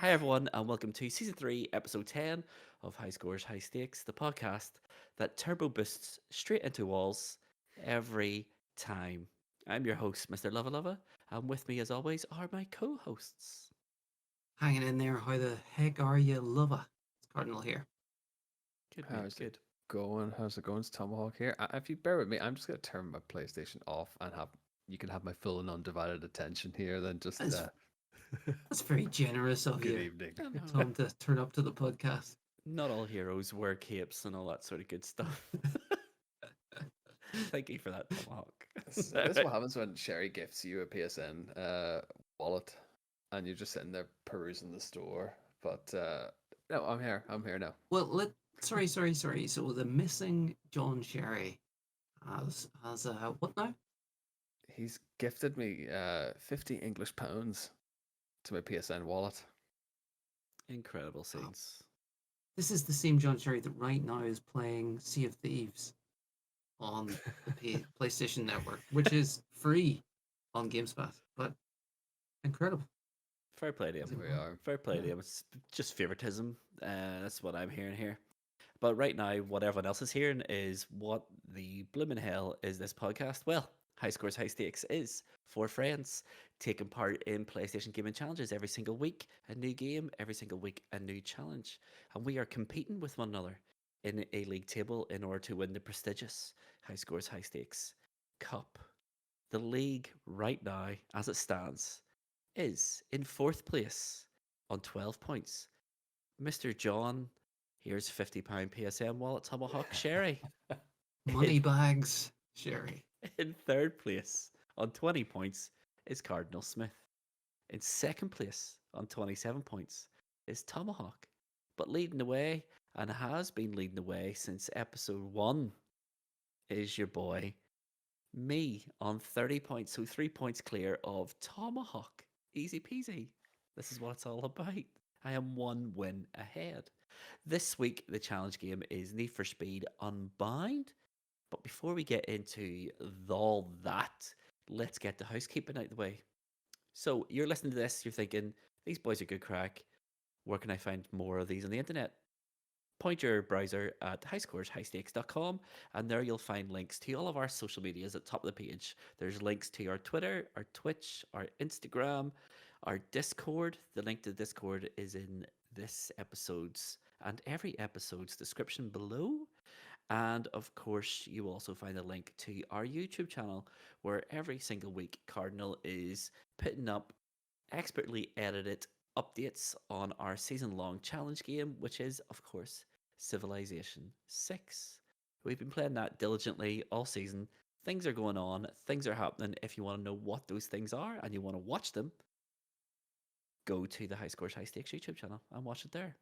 Hi, everyone, and welcome to Season 3, Episode 10 of High Scores, High Stakes, the podcast that turbo boosts straight into walls every time. I'm your host, Mr. Luvva Luvva, and with me, as always, are my co hosts. Hanging in there. How the heck are you, lover? It's Cardinal here. Good, mate, How's it good. going? How's it going? It's Tomahawk here. If you bear with me, I'm just gonna turn my PlayStation off and have you can have my full and undivided attention here. Then just That's, that's very generous of good you, evening. I know. Tom, to turn up to the podcast. Not all heroes wear capes and all that sort of good stuff. Thank you for that, Tomahawk. This is what happens when Sherry gifts you a PSN wallet, and you're just sitting there perusing the store. But no, I'm here. I'm here now. Well, sorry. So the missing John Sherry has what now? He's gifted me 50 English pounds to my PSN wallet. Incredible scenes. This is the same John Sherry that right now is playing Sea of Thieves on the PlayStation Network, which is free on Games Pass. But incredible. Fair play to him. Here we are. Fair play to him. It's just favoritism. That's what I'm hearing here. But right now, what everyone else is hearing is what the bloomin' hell is this podcast? Well, High Scores, High Stakes is for friends taking part in PlayStation Gaming Challenges every single week. A new game, every single week, a new challenge. And we are competing with one another in a league table in order to win the prestigious High Scores, High Stakes Cup. The league right now, as it stands, is in fourth place on 12 points. Mr. John, here's £50 PSM wallet, Tomahawk Sherry. Money bags, Sherry. In third place on 20 points is Cardinal Smith. In second place on 27 points is Tomahawk. But leading the way, and has been leading the way since episode 1, is your boy, me, on 30 points. So 3 points clear of Tomahawk. Easy peasy. This is what it's all about. I am one win ahead. This week, the challenge game is Need for Speed Unbound. But before we get into all that, let's get the housekeeping out the way. So you're listening to this, you're thinking, these boys are good crack. Where can I find more of these on the internet? Point your browser at highscoreshighstakes.com, and there you'll find links to all of our social medias at the top of the page. There's links to our Twitter, our Twitch, our Instagram, our Discord. The link to Discord is in this episode's and every episode's description below. And of course, you will also find a link to our YouTube channel where every single week Cardinal is putting up expertly edited updates on our season long challenge game, which is, of course, Civilization 6. We've been playing that diligently all season. Things are going on, things are happening. If you want to know what those things are and you want to watch them, go to the High Scores High Stakes YouTube channel and watch it there.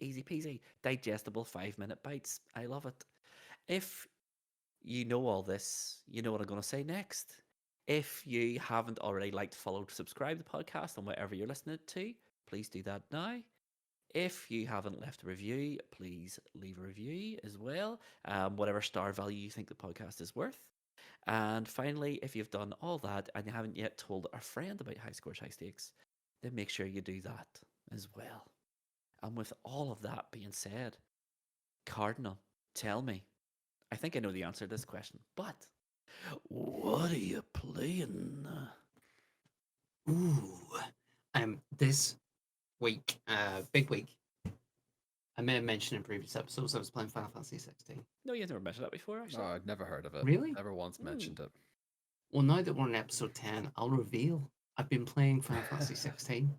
Easy peasy, digestible 5-minute bites. I love it. If you know all this, you know what I'm going to say next. If you haven't already liked, followed, subscribed to the podcast on whatever you're listening to, please do that now. If you haven't left a review, please leave a review as well. Whatever star value you think the podcast is worth. And finally, if you've done all that and you haven't yet told a friend about High Scores, High Stakes, then make sure you do that as well. And with all of that being said, Cardinal, tell me. I think I know the answer to this question, but what are you playing? Ooh. This week, big week. I may have mentioned in previous episodes I was playing Final Fantasy 16. No, you've never mentioned that before, actually. Oh, I'd never heard of it. Really? Never once mentioned it. Well, now that we're in episode 10, I'll reveal I've been playing Final Fantasy 16.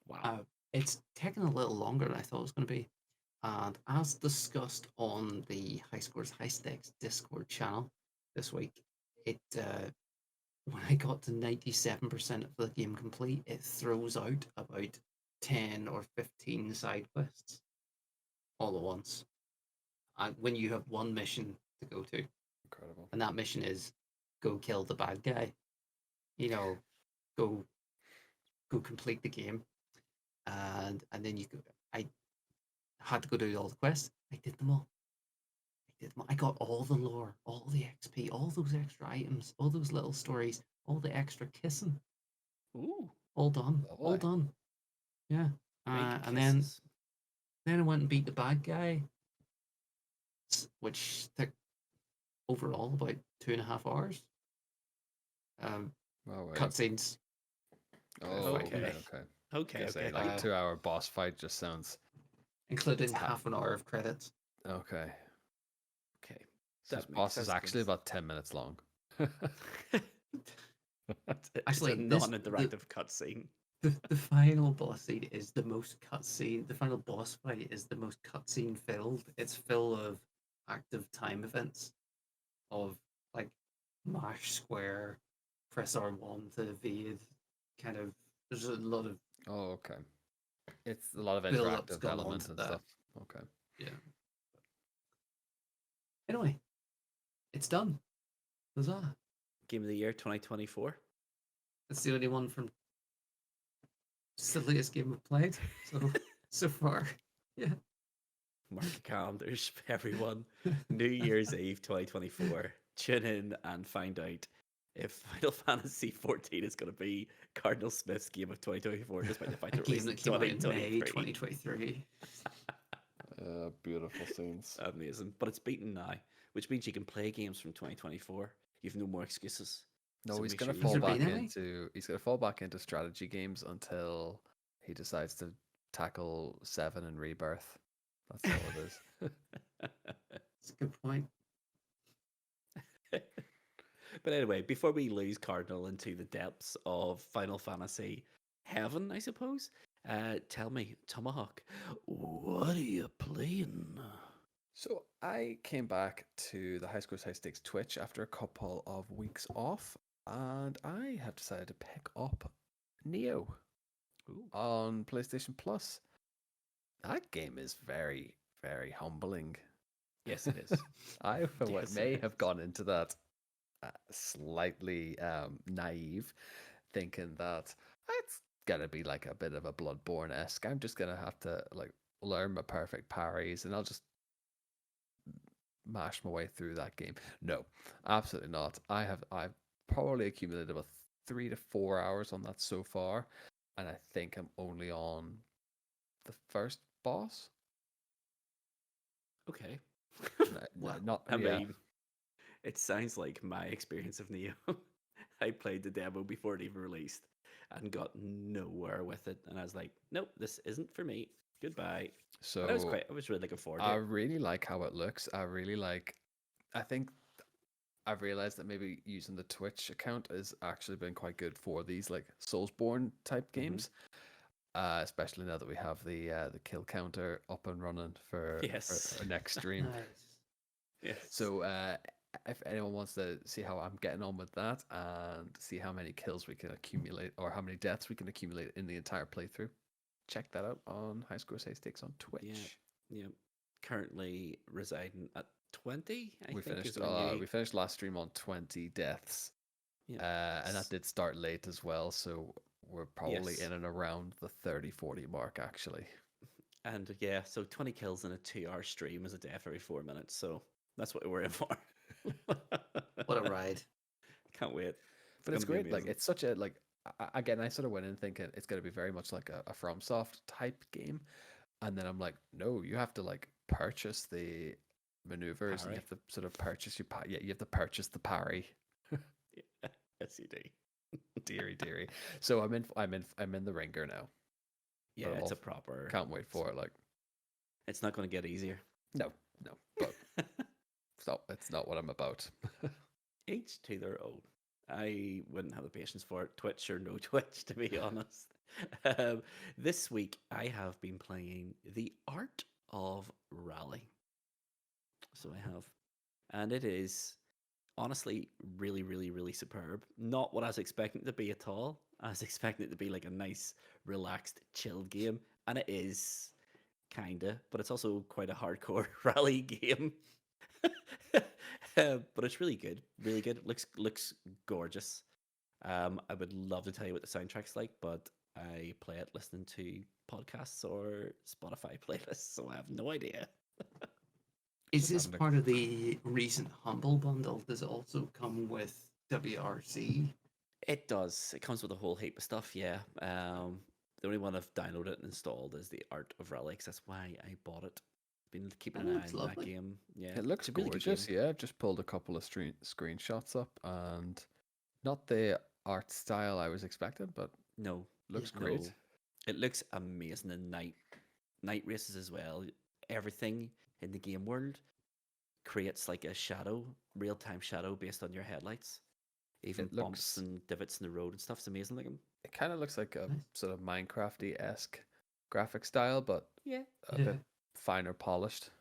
Wow. It's taken a little longer than I thought it was going to be. And as discussed on the High Scores High Stakes Discord channel this week, it when I got to 97% of the game complete, it throws out about 10 or 15 side quests all at once. And when you have one mission to go to, Incredible. and that mission is go kill the bad guy, you know, go complete the game, and then you go. I had to go do all the quests. I did them all. I got all the lore, all the XP, all those extra items, all those little stories, all the extra kissing. Ooh. All done. All Lovely. done. Yeah. And then I went and beat the bad guy, which took overall about 2.5 hours. Oh, wait. Cutscenes. Oh, fighting okay, me. okay. Okay, Gonna say, okay. like, Uh, 2 hour boss fight just sounds... including Ta- half an hour of credits. Okay. Okay. So this That makes boss is sense, actually 'cause- about 10 minutes long. it's Actually, a non-interactive cutscene. The final boss scene is the most cutscene. The final boss fight is the most cutscene filled. It's full of active time events of like mash square, press R1 to evade. Kind of, there's a lot of Oh, okay. It's a lot of build-ups interactive gone on elements to and that. stuff. Okay. Yeah. Anyway, it's done. Huzzah! Game of the Year 2024. It's the only one from silliest game I've played so far. Yeah. Mark your calendars, everyone. New Year's Eve 2024. Tune in and find out if Final Fantasy 14 is going to be Cardinal Smith's game of 2024, despite the fact A it game released that in came out in May 2023. 2023. Beautiful scenes. Amazing. But it's beaten now, which means you can play games from 2024. You've no more excuses. No, So he's make gonna sure you- fall Has there back been any? into strategy games until he decides to tackle 7 and Rebirth. That's all it is. That's a good point. But anyway, before we lose Cardinal into the depths of Final Fantasy heaven, I suppose, tell me, Tomahawk, what are you playing? So I came back to the High Scores High Stakes Twitch after a couple of weeks off, and I have decided to pick up Neo Ooh. on PlayStation Plus. That game is very, very humbling. Yes, it is. I Yes, it may have is. gone into that slightly naive, thinking that it's gonna be like a bit of a Bloodborne-esque. I'm just gonna have to like learn my perfect parries, and I'll just mash my way through that game. No, absolutely not. I've probably accumulated about 3 to 4 hours on that so far, and I think I'm only on the first boss. Okay. Well, Not I yeah. mean, it sounds like my experience of Neo. I played the demo before it even released and got nowhere with it. And I was like, nope, this isn't for me. Goodbye. But So I was really looking forward to I it. really like how it looks. I think I've realized that maybe using the Twitch account has actually been quite good for these like Soulsborne type games. Especially now that we have the kill counter up and running for Yes. our next stream. nice. Yes. So if anyone wants to see how I'm getting on with that and see how many kills we can accumulate or how many deaths we can accumulate in the entire playthrough, check that out on High Scores High Stakes on Twitch. Yeah. Currently residing at 20, I We think. finished Is when we finished last stream on 20 deaths. Yeah. And that did start late as well, so we're probably Yes. in and around the 30-40 mark actually. And yeah, so 20 kills in a 2-hour stream is a death every 4 minutes. So that's what we're in for. What a ride. Can't wait. But it's gonna be great. Like amazing. it's such a like again, I sort of went in thinking it's going to be very much like a FromSoft type game, and then I'm like, no, you have to like purchase the maneuvers, and you have to sort of purchase you have to purchase the parry. Yeah. Yes, you do. Deary. So I'm in the ringer now. Yeah, I'm it's a off. proper. Can't wait for it. Like It's not going to get easier. no, but it's not what I'm about. Each to their own. I wouldn't have the patience for it, Twitch or no Twitch, to be honest. This week, I have been playing The Art of Rally. So I have. And it is honestly really, really, really superb. Not what I was expecting it to be at all. I was expecting it to be like a nice, relaxed, chilled game. And it is, kinda, but it's also quite a hardcore rally game. But it's really good, really good. Looks gorgeous. I would love to tell you what the soundtrack's like, but I play it listening to podcasts or Spotify playlists, so I have no idea. Is this part of the recent Humble Bundle? Does it also come with WRC? It does. It comes with a whole heap of stuff, yeah. The only one I've downloaded and installed is the Art of Rally, 'cause that's why I bought it. Been keeping That an eye looks on that lovely. game. Yeah, It looks it's a really good gorgeous. game. Yeah, I've just pulled a couple of screenshots up, and not the art style I was expecting, but No, looks Yeah. great. no, it looks amazing. And night races as well. Everything in the game world creates like a shadow, real time shadow based on your headlights. Even It bumps looks. and divots in the road and stuff. It's amazing looking. It kind of looks like a Nice. sort of Minecrafty-esque graphic style, but Yeah, a Yeah. bit finer polished.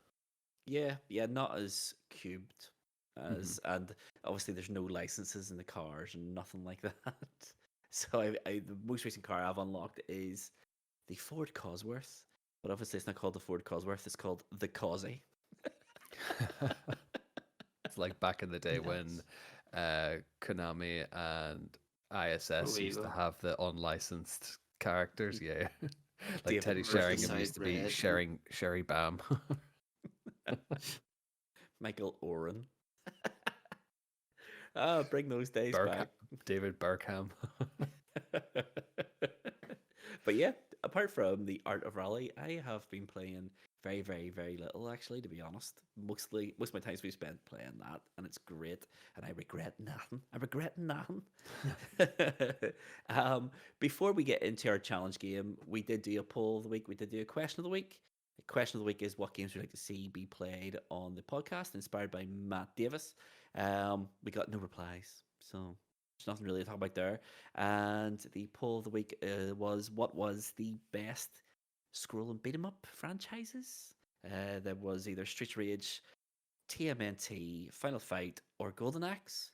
yeah, not as cubed as, and obviously there's no licenses in the cars and nothing like that. So the most recent car I've unlocked is the Ford Cosworth, but obviously it's not called the Ford Cosworth. It's called the Cosy. It's like back in the day when Nice. Konami and ISS used to Evo. have the unlicensed characters. Yeah, like David Teddy versus Sheringham used Riverside to be Red. Sherry Bam. Michael Oren. Bring those days back. David Burkham. But yeah, apart from the Art of Rally, I have been playing very, very, very little actually, to be honest. Most of my time's been spent playing that, and it's great, and I regret nothing. I regret nothing. Before we get into our challenge game, we did do a poll of the week. We did do a question of the week. The question of the week is what games would you like to see be played on the podcast, inspired by Matt Davis. We got no replies, so there's nothing really to talk about there. And the poll of the week was what was the best scroll and beat 'em up franchises? There was either Streets Rage, TMNT, Final Fight, or Golden Axe.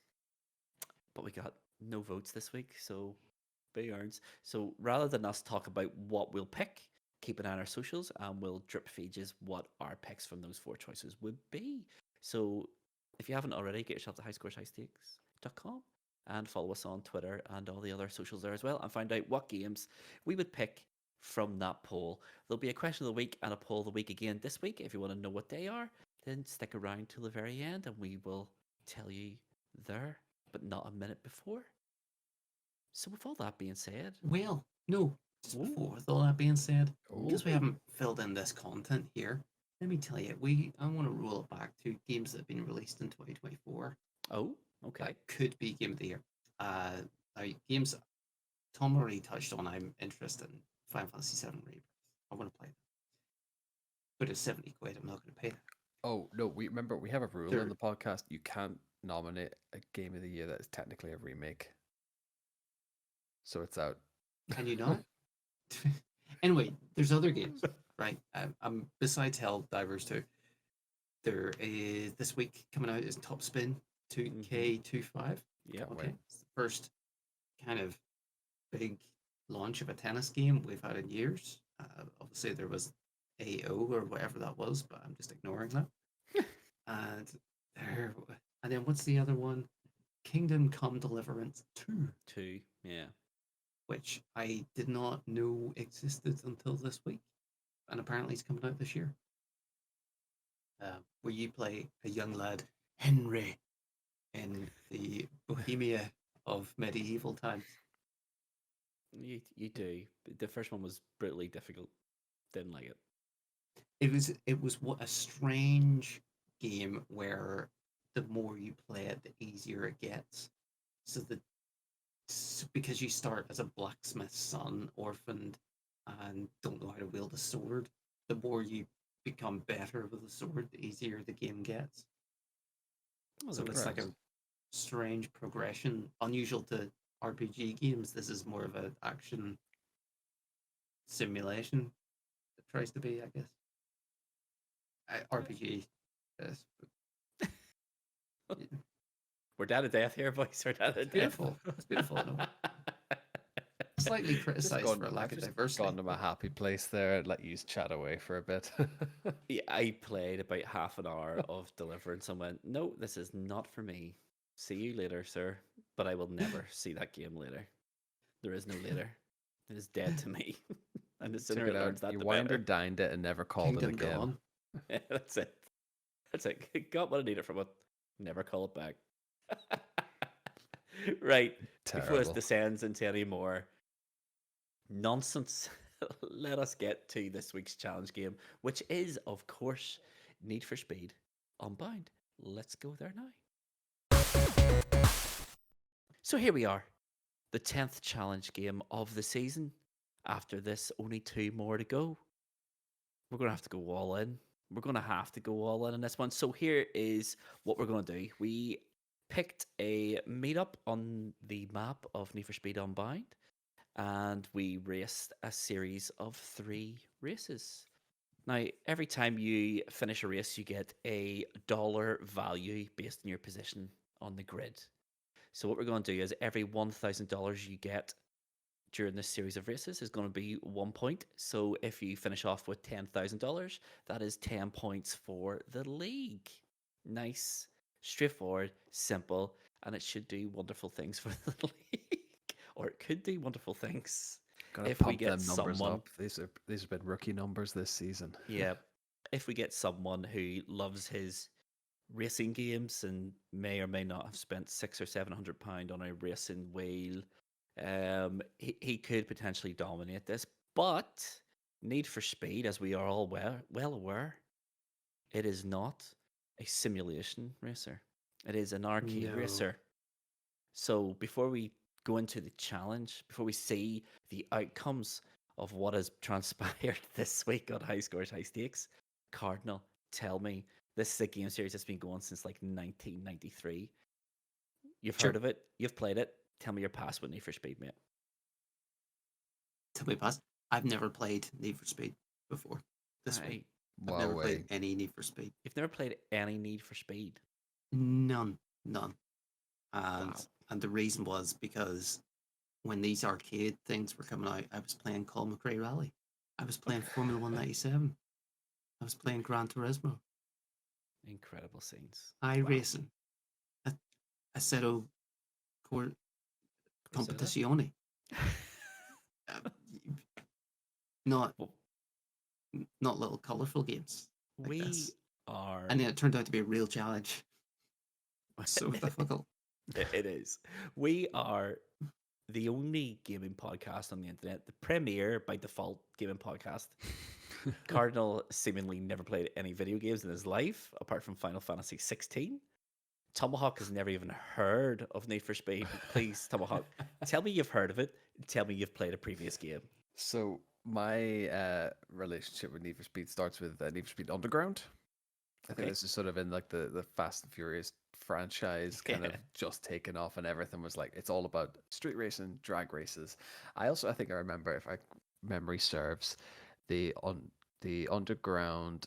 But we got no votes this week, so big earns. So rather than us talk about what we'll pick, keep an eye on our socials and we'll drip feed you what our picks from those four choices would be. So if you haven't already, get yourself to highscoreshighstakes.com and follow us on Twitter and all the other socials there as well, and find out what games we would pick from that poll. There'll be a question of the week and a poll of the week again this week. If you want to know what they are, then stick around till the very end and we will tell you there, but not a minute before. So with all that being said, Well, no, just Ooh. before, with all that being said, because we Ooh. haven't filled in this content here, let me tell you, I want to roll it back to games that have been released in 2024. oh, okay. That could be Game of the Year. Now, games Tom already touched on, I'm interested in Final Fantasy VII Rebirth. I want to play that. But it's 70 quid, I'm not going to pay that. Oh no, we have a rule There- on the podcast. You can't nominate a game of the year that is technically a remake. So it's out. Can you not? Anyway, there's other games, right? Besides Helldivers 2, there is this week coming out is Top Spin 2K25. Yeah. Can't Okay, wait. it's the first kind of big launch of a tennis game we've had in years. Obviously, there was AO or whatever that was, but I'm just ignoring that. and and then what's the other one? Kingdom Come Deliverance 2, 2, yeah. which I did not know existed until this week, and apparently it's coming out this year. Where you play a young lad, Henry, in the Bohemia of medieval times. You do. The first one was brutally difficult. Didn't like it. It was what a strange game where the more you play it, the easier it gets. Because you start as a blacksmith's son, orphaned, and don't know how to wield a sword, the more you become better with the sword, the easier the game gets. Oh, So that it's like a Right. strange progression, unusual to RPG games. This is more of an action simulation. It tries to be, I guess. RPG. Yes. We're down to death here, boys. We're down to death. Beautiful. It's beautiful. No? Slightly criticized for lack of diversity. Gone to my happy place there and let you chat away for a bit. Yeah, I played about half an hour of Deliverance and went, no, this is not for me. See you later, sir. But I will never see that game later. There is no later. It is dead to me. And the sooner Took it it out. learns that, You the wind or better. dined it and never called Kingdom it again. Gone. That's it. That's it. Got what I needed from it. Never call it back. Right. Before this Terrible. descends into any more nonsense. Let us get to this week's challenge game, which is, of course, Need for Speed Unbound. Let's go there now. So here we are, the 10th challenge game of the season. After this, only 2 more to go. We're going to have to go all in. We're going to have to go all in this one. So here is what we're going to do. We picked a meetup on the map of Need for Speed Unbound, and we raced a series of 3 races. Now, every time you finish a race, you get a dollar value based on your position on the grid. So what we're going to do is every $1,000 you get during this series of races is going to be 1 point. So if you finish off with $10,000, that is 10 points for the league. Nice, straightforward, simple, and it should do wonderful things for the league, or it could do wonderful things. Gotta If we pump get them numbers someone, up. These have been rookie numbers this season. yeah, if we get someone who loves his racing games and may or may not have spent £600 or £700 on a racing wheel, he could potentially dominate this. But Need for Speed, as we are all well aware, it is not a simulation racer. It is an arcade No. racer. So before we go into the challenge, before we see the outcomes of what has transpired this week on High Scores, High Stakes, Cardinal, tell me, this is a game series that's been going since like 1993. You've Sure. heard of it. You've played it. Tell me your past with Need for Speed, mate. Tell me, past. I've never played Need for Speed before. This week, I've Wow, never played any Need for Speed. You've never played any Need for Speed? None. And Wow. and the reason was because when these arcade things were coming out, I was playing Colin McRae Rally. I was playing Formula 197. I was playing Gran Turismo. Incredible scenes. iRacing. Assetto Competizione. Not Well, little colourful games. Like we this. are. And then it turned out to be a real challenge. So difficult. It is. We are the only gaming podcast on the internet, the premier by default gaming podcast. Cardinal seemingly never played any video games in his life, apart from Final Fantasy 16. Tomahawk has never even heard of Need for Speed. Please, Tomahawk, tell me you've heard of it. Tell me you've played a previous game. So my relationship with Need for Speed starts with Need for Speed Underground. I think Okay. this is sort of in like the Fast and Furious franchise kind of just taken off, and everything was like it's all about street racing, drag races. I think I remember, if memory serves, the Underground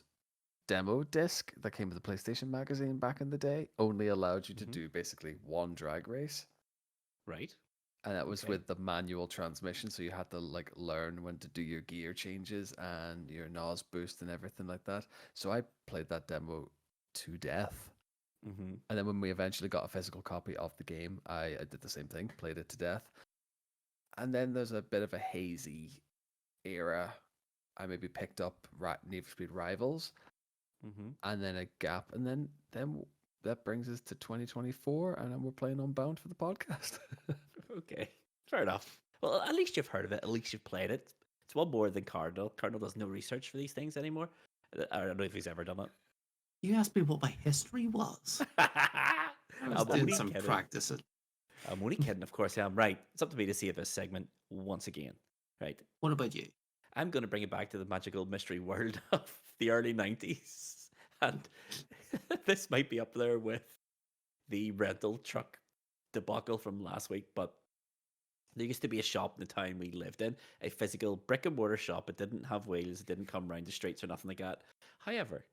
demo disc that came with the PlayStation magazine back in the day only allowed you to do basically one drag race. Right. And that was Okay. with the manual transmission, so you had to like learn when to do your gear changes and your NOS boost and everything like that. So I played that demo to death. Mm-hmm. And then when we eventually got a physical copy of the game, I did the same thing, played it to death. And then there's a bit of a hazy era. I maybe picked up Need for Speed Rivals, Mm-hmm. and then a gap, and then that brings us to 2024, and then we're playing Unbound for the podcast. Okay. Fair enough. Well, at least you've heard of it. At least you've played it. It's one more than Cardinal. Cardinal does no research for these things anymore. I don't know if he's ever done it. You asked me what my history was. I was I'm doing only some kidding. practicing. I'm only kidding, of course I am. Right. It's up to me to save this segment once again. Right. What about you? I'm going to bring it back to the magical mystery world of the early 90s. And this might be up there with the rental truck debacle from last week, but there used to be a shop in the town we lived in, a physical brick and mortar shop. It didn't have wheels, it didn't come round the streets or nothing like that. However,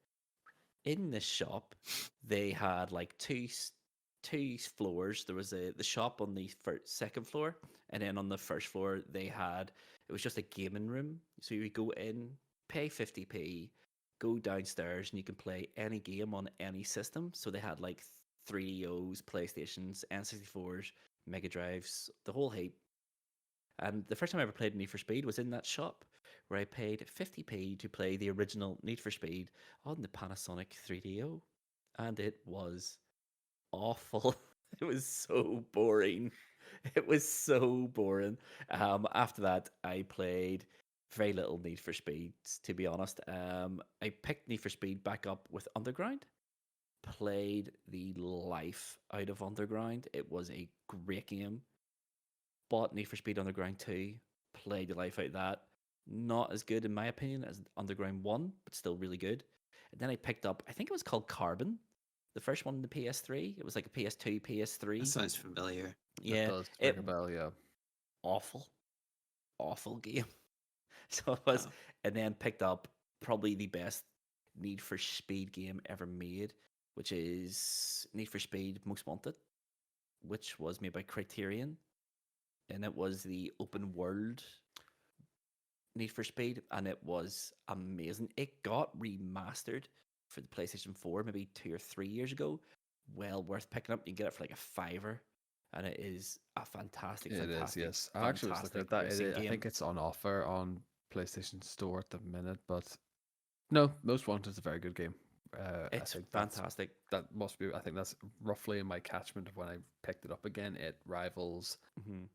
in this shop, they had like two floors. There was the shop on the second floor, and then on the first floor it was just a gaming room. So you would go in, pay 50p, go downstairs, and you can play any game on any system. So they had like 3DOs, PlayStations, N64s, Mega Drives, the whole heap. And the first time I ever played Need for Speed was in that shop, where I paid 50p to play the original Need for Speed on the Panasonic 3DO. And it was awful. It was so boring. It was so boring. After that, I played very little Need for Speed, to be honest. I picked Need for Speed back up with Underground, played the life out of Underground. It was a great game. Bought Need for Speed Underground 2, played the life out of that. Not as good, in my opinion, as Underground 1, but still really good. And then I picked up, I think it was called Carbon, the first one in the PS3. It was like a PS2, That PS3. sounds familiar. It Yeah, does ring it a bell, yeah. awful, awful game. So it was, Oh, and then picked up probably the best Need for Speed game ever made, which is Need for Speed Most Wanted, which was made by Criterion, and it was the open world Need for Speed, and it was amazing. It got remastered for the PlayStation 4 maybe 2 or 3 years ago. Well worth picking up. You can get it for like a fiver, and it is a fantastic, It is, fantastic, yes. I actually was looking fantastic at that. racing I game. think it's on offer on PlayStation Store at the minute, but no, Most Wanted is a very good game. I It's think fantastic. that must be. I think that's roughly in my catchment of when I picked it up again. It rivals, Hmm.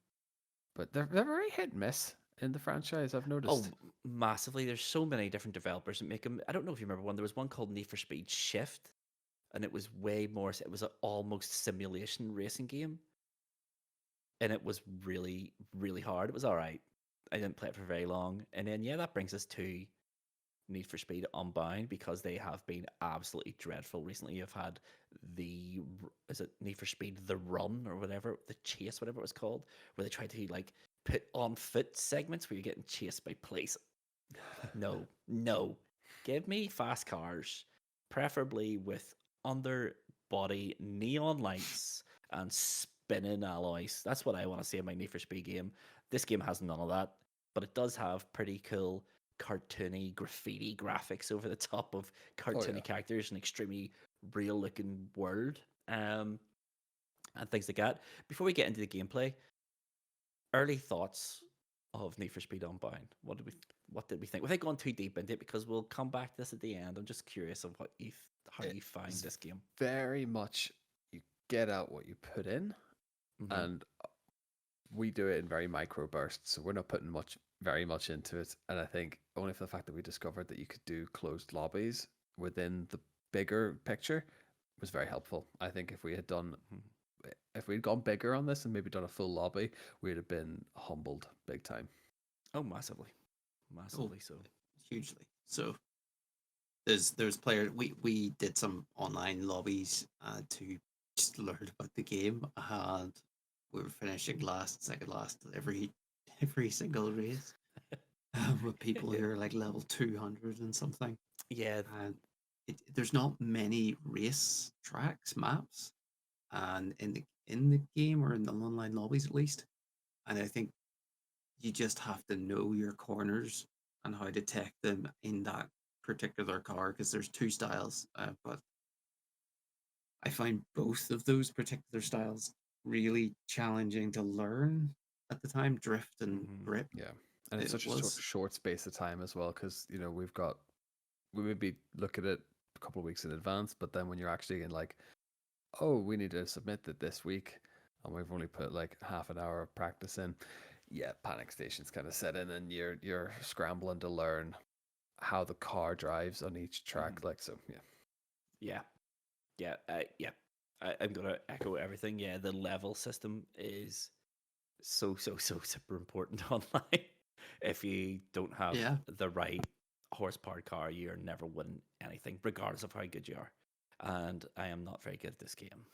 but they're very hit and miss in the franchise. I've Oh, noticed. massively. There's so many different developers that make them. I don't know if you remember one. There was one called Need for Speed Shift, and it was way more. It was an almost simulation racing game, and it was really, really hard. It was all right. I didn't play it for very long, and then yeah, that brings us to Need for Speed Unbound because they have been absolutely dreadful recently. You've had is it Need for Speed The Run or whatever, the chase, whatever it was called, where they tried to like put on foot segments where you're getting chased by police. No, no. Give me fast cars, preferably with underbody neon lights and spinning alloys. That's what I want to see in my Need for Speed game. This game has none of that, but it does have pretty cool cartoony graffiti graphics over the top of Oh yeah. cartoony characters and extremely real looking world. And things like that. Before we get into the gameplay, early thoughts of Need for Speed Unbound. What did we think? Without going too deep into it, because we'll come back to this at the end. I'm just curious of how It you find is this game. very much you get out what you put in, Hmm. and we do it in very micro bursts, so we're not putting very much into it. And I think only for the fact that we discovered that you could do closed lobbies within the bigger picture was very helpful. I think if we'd gone bigger on this and maybe done a full lobby, we'd have been humbled big time. Oh, massively, oh, massively so. hugely. So there's players. We did some online lobbies to just learn about the game, and we were finishing last, second last every single race with people who are like level 200 and something. Yeah. And there's not many race tracks maps, and in the game or in the online lobbies at least. And I think you just have to know your corners and how to tech them in that particular car because there's two styles. But I find both of those particular styles really challenging to learn at the time. Drift and Hmm. grip. Yeah, and it's It such a was. short space of time as well because we maybe look at it a couple of weeks in advance, but then when you're actually in like, oh, we need to submit it this week, and we've only put like half an hour of practice in, yeah, panic stations kind of set in, and you're scrambling to learn how the car drives on each track. Hmm. Like, so yeah. Yeah. Yeah. Yeah. I'm gonna echo everything. Yeah, the level system is so super important online. If you don't have Yeah. the right horsepower car, you're never winning anything, regardless of how good you are. And I am not very good at this game.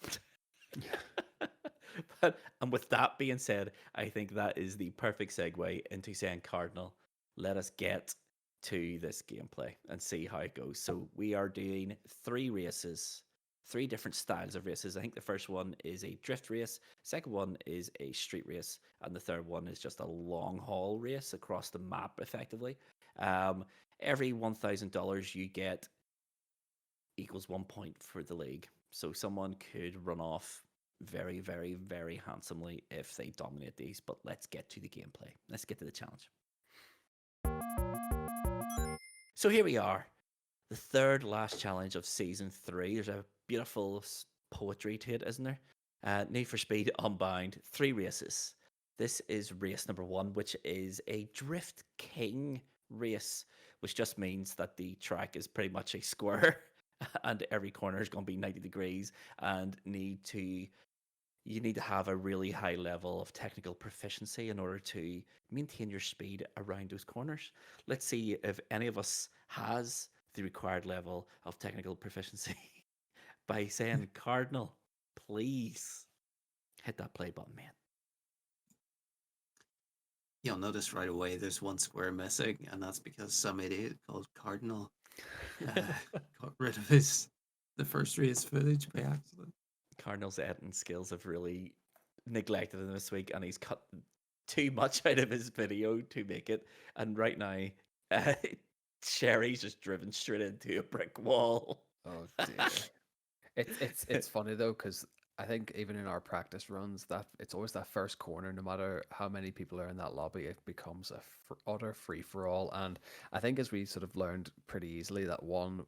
But and with that being said, I think that is the perfect segue into saying Cardinal. Let us get to this gameplay and see how it goes. So we are doing 3 races, 3 different styles of races. I think the first one is a drift race, second one is a street race, and the third one is just a long haul race across the map, effectively. Um, every $1,000 you get equals 1 point for the league. So someone could run off very, very, very handsomely if they dominate these. But let's get to the gameplay. Let's get to the challenge. So here we are, the third last challenge of season 3. There's a beautiful poetry to it, isn't there? Need for Speed Unbound, 3 races. This is race number 1, which is a Drift King race, which just means that the track is pretty much a square and every corner is going to be 90 degrees and you need to have a really high level of technical proficiency in order to maintain your speed around those corners. Let's see if any of us has the required level of technical proficiency by saying, Cardinal, please hit that play button, man. You'll notice right away there's one square missing, and that's because some idiot called Cardinal got rid of the first race footage by accident. Cardinal's editing skills have really neglected him this week, and he's cut too much out of his video to make it. And right now, Sherry's just driven straight into a brick wall. Oh dear. It's funny though, because I think even in our practice runs, that it's always that first corner. No matter how many people are in that lobby, it becomes a utter free for all. And I think as we sort of learned pretty easily, that one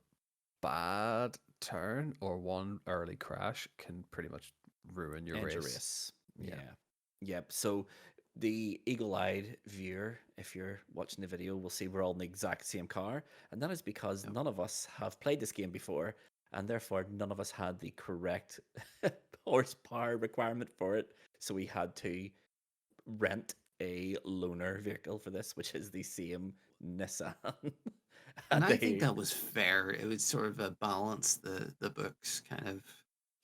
bad turn or one early crash can pretty much ruin your End race. your race. Yeah. Yep. So the eagle-eyed viewer, if you're watching the video, will see we're all in the exact same car, and that is because none of us have played this game before, and therefore none of us had the correct horsepower requirement for it. So we had to rent a loaner vehicle for this, which is the same Nissan. And I think that was fair. It would sort of balance the books, kind of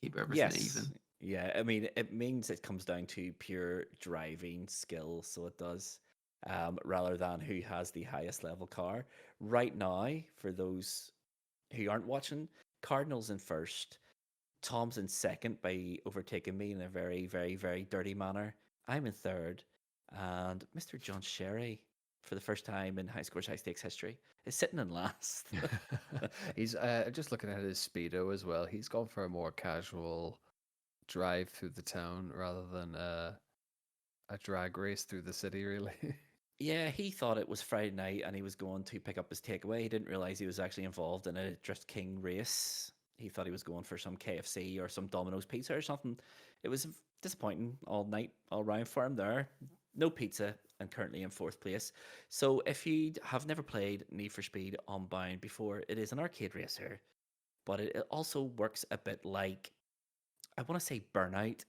keep everything even. Yeah, I mean, it means it comes down to pure driving skill, so it does, rather than who has the highest level car. Right now, for those who aren't watching, Cardinal's in first, Tom's in second by overtaking me in a very, very, very dirty manner. I'm in third, and Mr. John Sherry, for the first time in High Scores High Stakes history, is sitting in last. He's just looking at his speedo as well. He's gone for a more casual drive through the town rather than a drag race through the city, really. Yeah, he thought it was Friday night and he was going to pick up his takeaway. He didn't realize he was actually involved in a Drift King race. He thought he was going for some KFC or some Domino's pizza or something. It was disappointing all night, all round for him there. No pizza and currently in 4th place. So if you have never played Need for Speed Unbound before, it is an arcade racer, but it also works a bit like, I want to say Burnout,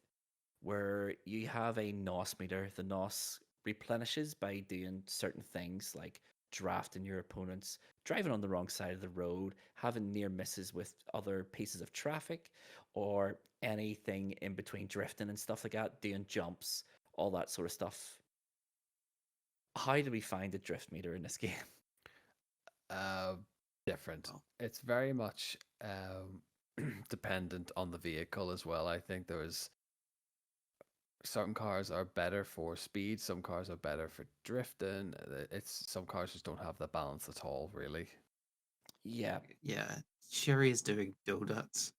where you have a NOS meter. The NOS replenishes by doing certain things like drafting your opponents, driving on the wrong side of the road, having near misses with other pieces of traffic, or anything in between drifting and stuff like that, doing jumps, all that sort of stuff. How do we find the drift meter in this game? Different. It's very much dependent on the vehicle as well. I think there's certain cars are better for speed, some cars are better for drifting. Some cars just don't have the balance at all, really. Yeah. Sherry is doing donuts.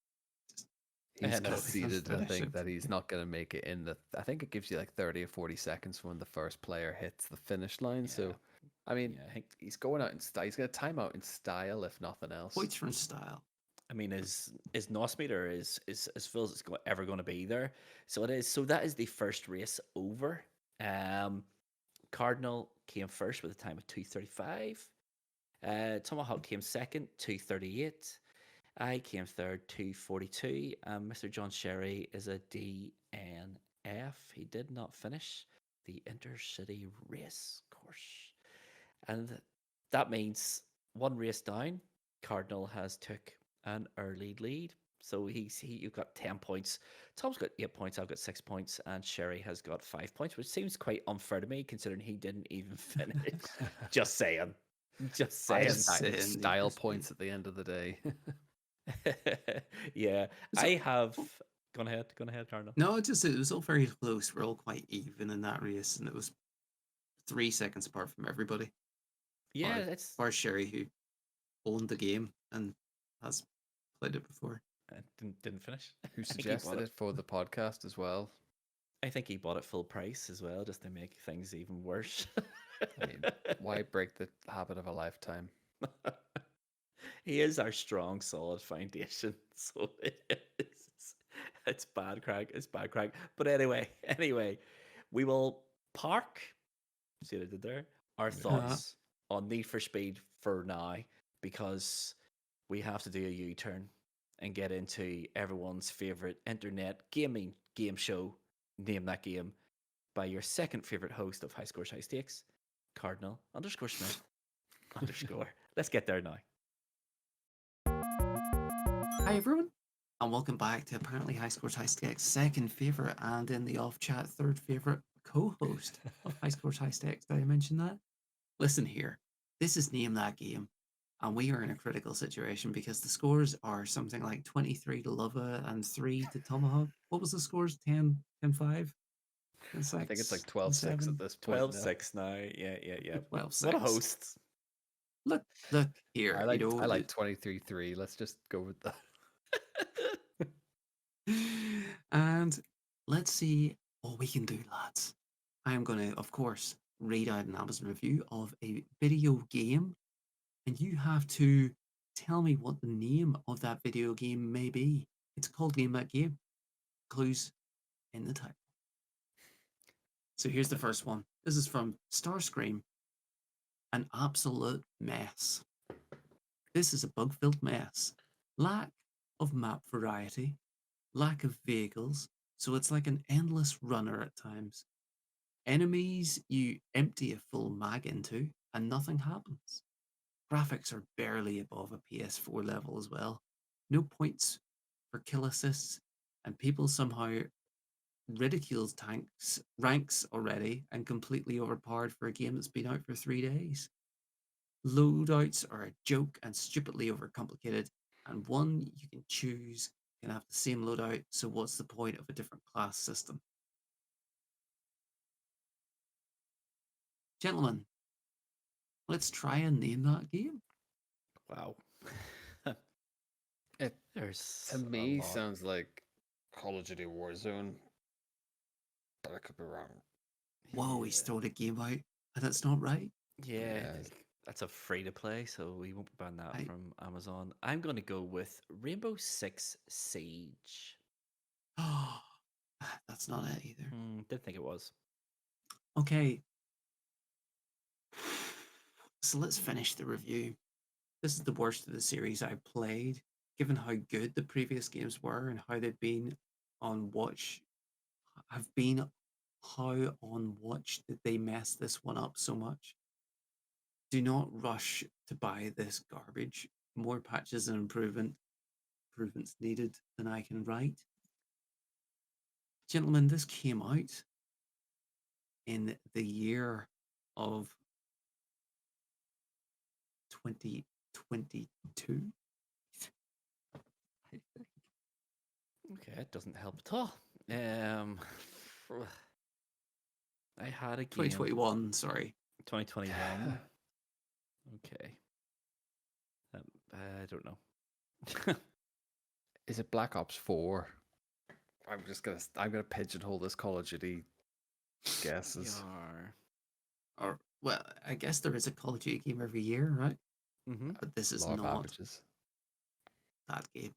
He's conceded, I think, that he's not going to make it in I think it gives you like 30 or 40 seconds when the first player hits the finish line. So, I mean, I think he's going out in style. He's going to time out in style, if nothing else. Points from style. I mean, his NOS meter is as full as it's ever going to be there. So it is. So that is the first race over. Cardinal came first with a time of 2:35. Tomahawk came second, 2:38. I came third, 2:42. Mr. John Sherry is a DNF. He did not finish the intercity race course. And that means one race down, Cardinal has took an early lead. So you've got 10 points. Tom's got 8 points. I've got 6 points, and Sherry has got 5 points, which seems quite unfair to me, considering he didn't even finish. Just saying. Style points at the end of the day. Yeah, so, I have. Go ahead, Cardinal. No, it was all very close. We're all quite even in that race, and it was 3 seconds apart from everybody. Yeah, it's bar Sherry, who owned the game and has played it before. Didn't finish. Who suggested it for the podcast as well? I think he bought it full price as well, just to make things even worse. I mean, why break the habit of a lifetime? He is our strong, solid foundation. So It's bad, Craig. It's bad, Craig. But anyway, we will park. See what I did there? Our Yeah. thoughts on Need for Speed for now because we have to do a U-turn and get into everyone's favorite internet gaming game show. Name that game by your second favorite host of High Scores High Stakes, Cardinal _ Smith _ Let's get there now. Hi everyone, and welcome back to apparently High Scores High Stakes' second favourite and in the off chat third favourite co-host of High Scores High Stakes. Did I mention that? Listen here, this is Name That Game, and we are in a critical situation because the scores are something like 23 to Luvva and 3 to Tomahawk. What was the scores? 10, 10 5? 10 6? I think it's like 12-6 at this point. 12-6 now. Yeah. 12 6. What a host. Look here. I like 23-3. Let's just go with that. And let's see what we can do, lads. I am going to, of course, read out an Amazon review of a video game, and you have to tell me what the name of that video game may be. It's called Name That Game. Clues in the title. So here's the first one. This is from Starscream. An absolute mess. This is a bug-filled mess. Lack of map variety. Lack of vehicles. So it's like an endless runner at times. Enemies you empty a full mag into and nothing happens. Graphics are barely above a PS4 level as well. No points for kill assists, and people somehow ridicules tanks ranks already and completely overpowered for a game that's been out for 3 days. Loadouts are a joke and stupidly overcomplicated, and one you can choose can have the same loadout, so what's the point of a different class system? Gentlemen, let's try and name that game. Wow. It There's to a me lot. sounds like Call of Duty Warzone, but I could be wrong. Whoa, he's thrown a game out, and it's not right. Yeah, Yeah. I think that's a free to play, so we won't ban that I- from Amazon. I'm going to go with Rainbow Six Siege. Oh, that's not it either. Didn't think it was. Okay. So let's finish the review. This is the worst of the series I've played, given how good the previous games were and how they've been on watch. How on watch did they mess this one up so much? Do not rush to buy this garbage. More patches and improvements needed than I can write. Gentlemen, this came out in the year of 2022. Okay, it doesn't help at all. I had a game. 2021, sorry. 2021. Okay. I don't know. Is it Black Ops 4? I'm gonna pigeonhole this Call of Duty guesses. Yar. Or, well, I guess there is a Call of Duty game every year, right? Mm-hmm. But this is Law of not averages. that game.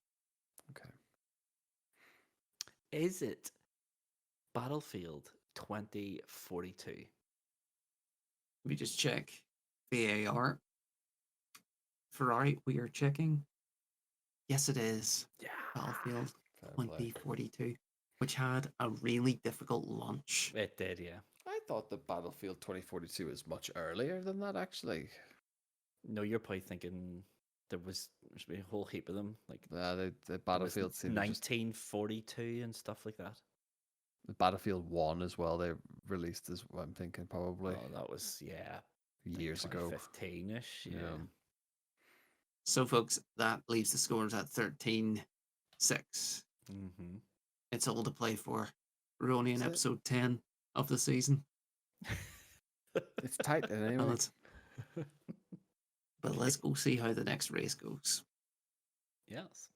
Okay. Is it Battlefield 2042? Let me just check VAR. Ferrari, we are checking. Yes, it is. Yeah. Battlefield Fair play. 2042, which had a really difficult launch. It did, yeah. I thought the Battlefield 2042 is much earlier than that, actually. No, you're probably thinking there's been a whole heap of them. Like The Battlefield seemed to just 1942 and stuff like that. the Battlefield 1 as well. They released as well, I'm thinking probably Oh, that was years ago. 2015-ish. Yeah. Yeah. So, folks, that leaves the scores at 13-6. Mm-hmm. It's all to play for. We're only in Is it? episode 10 of the season. It's tight And anyway. let's- But let's go see how the next race goes. Yes.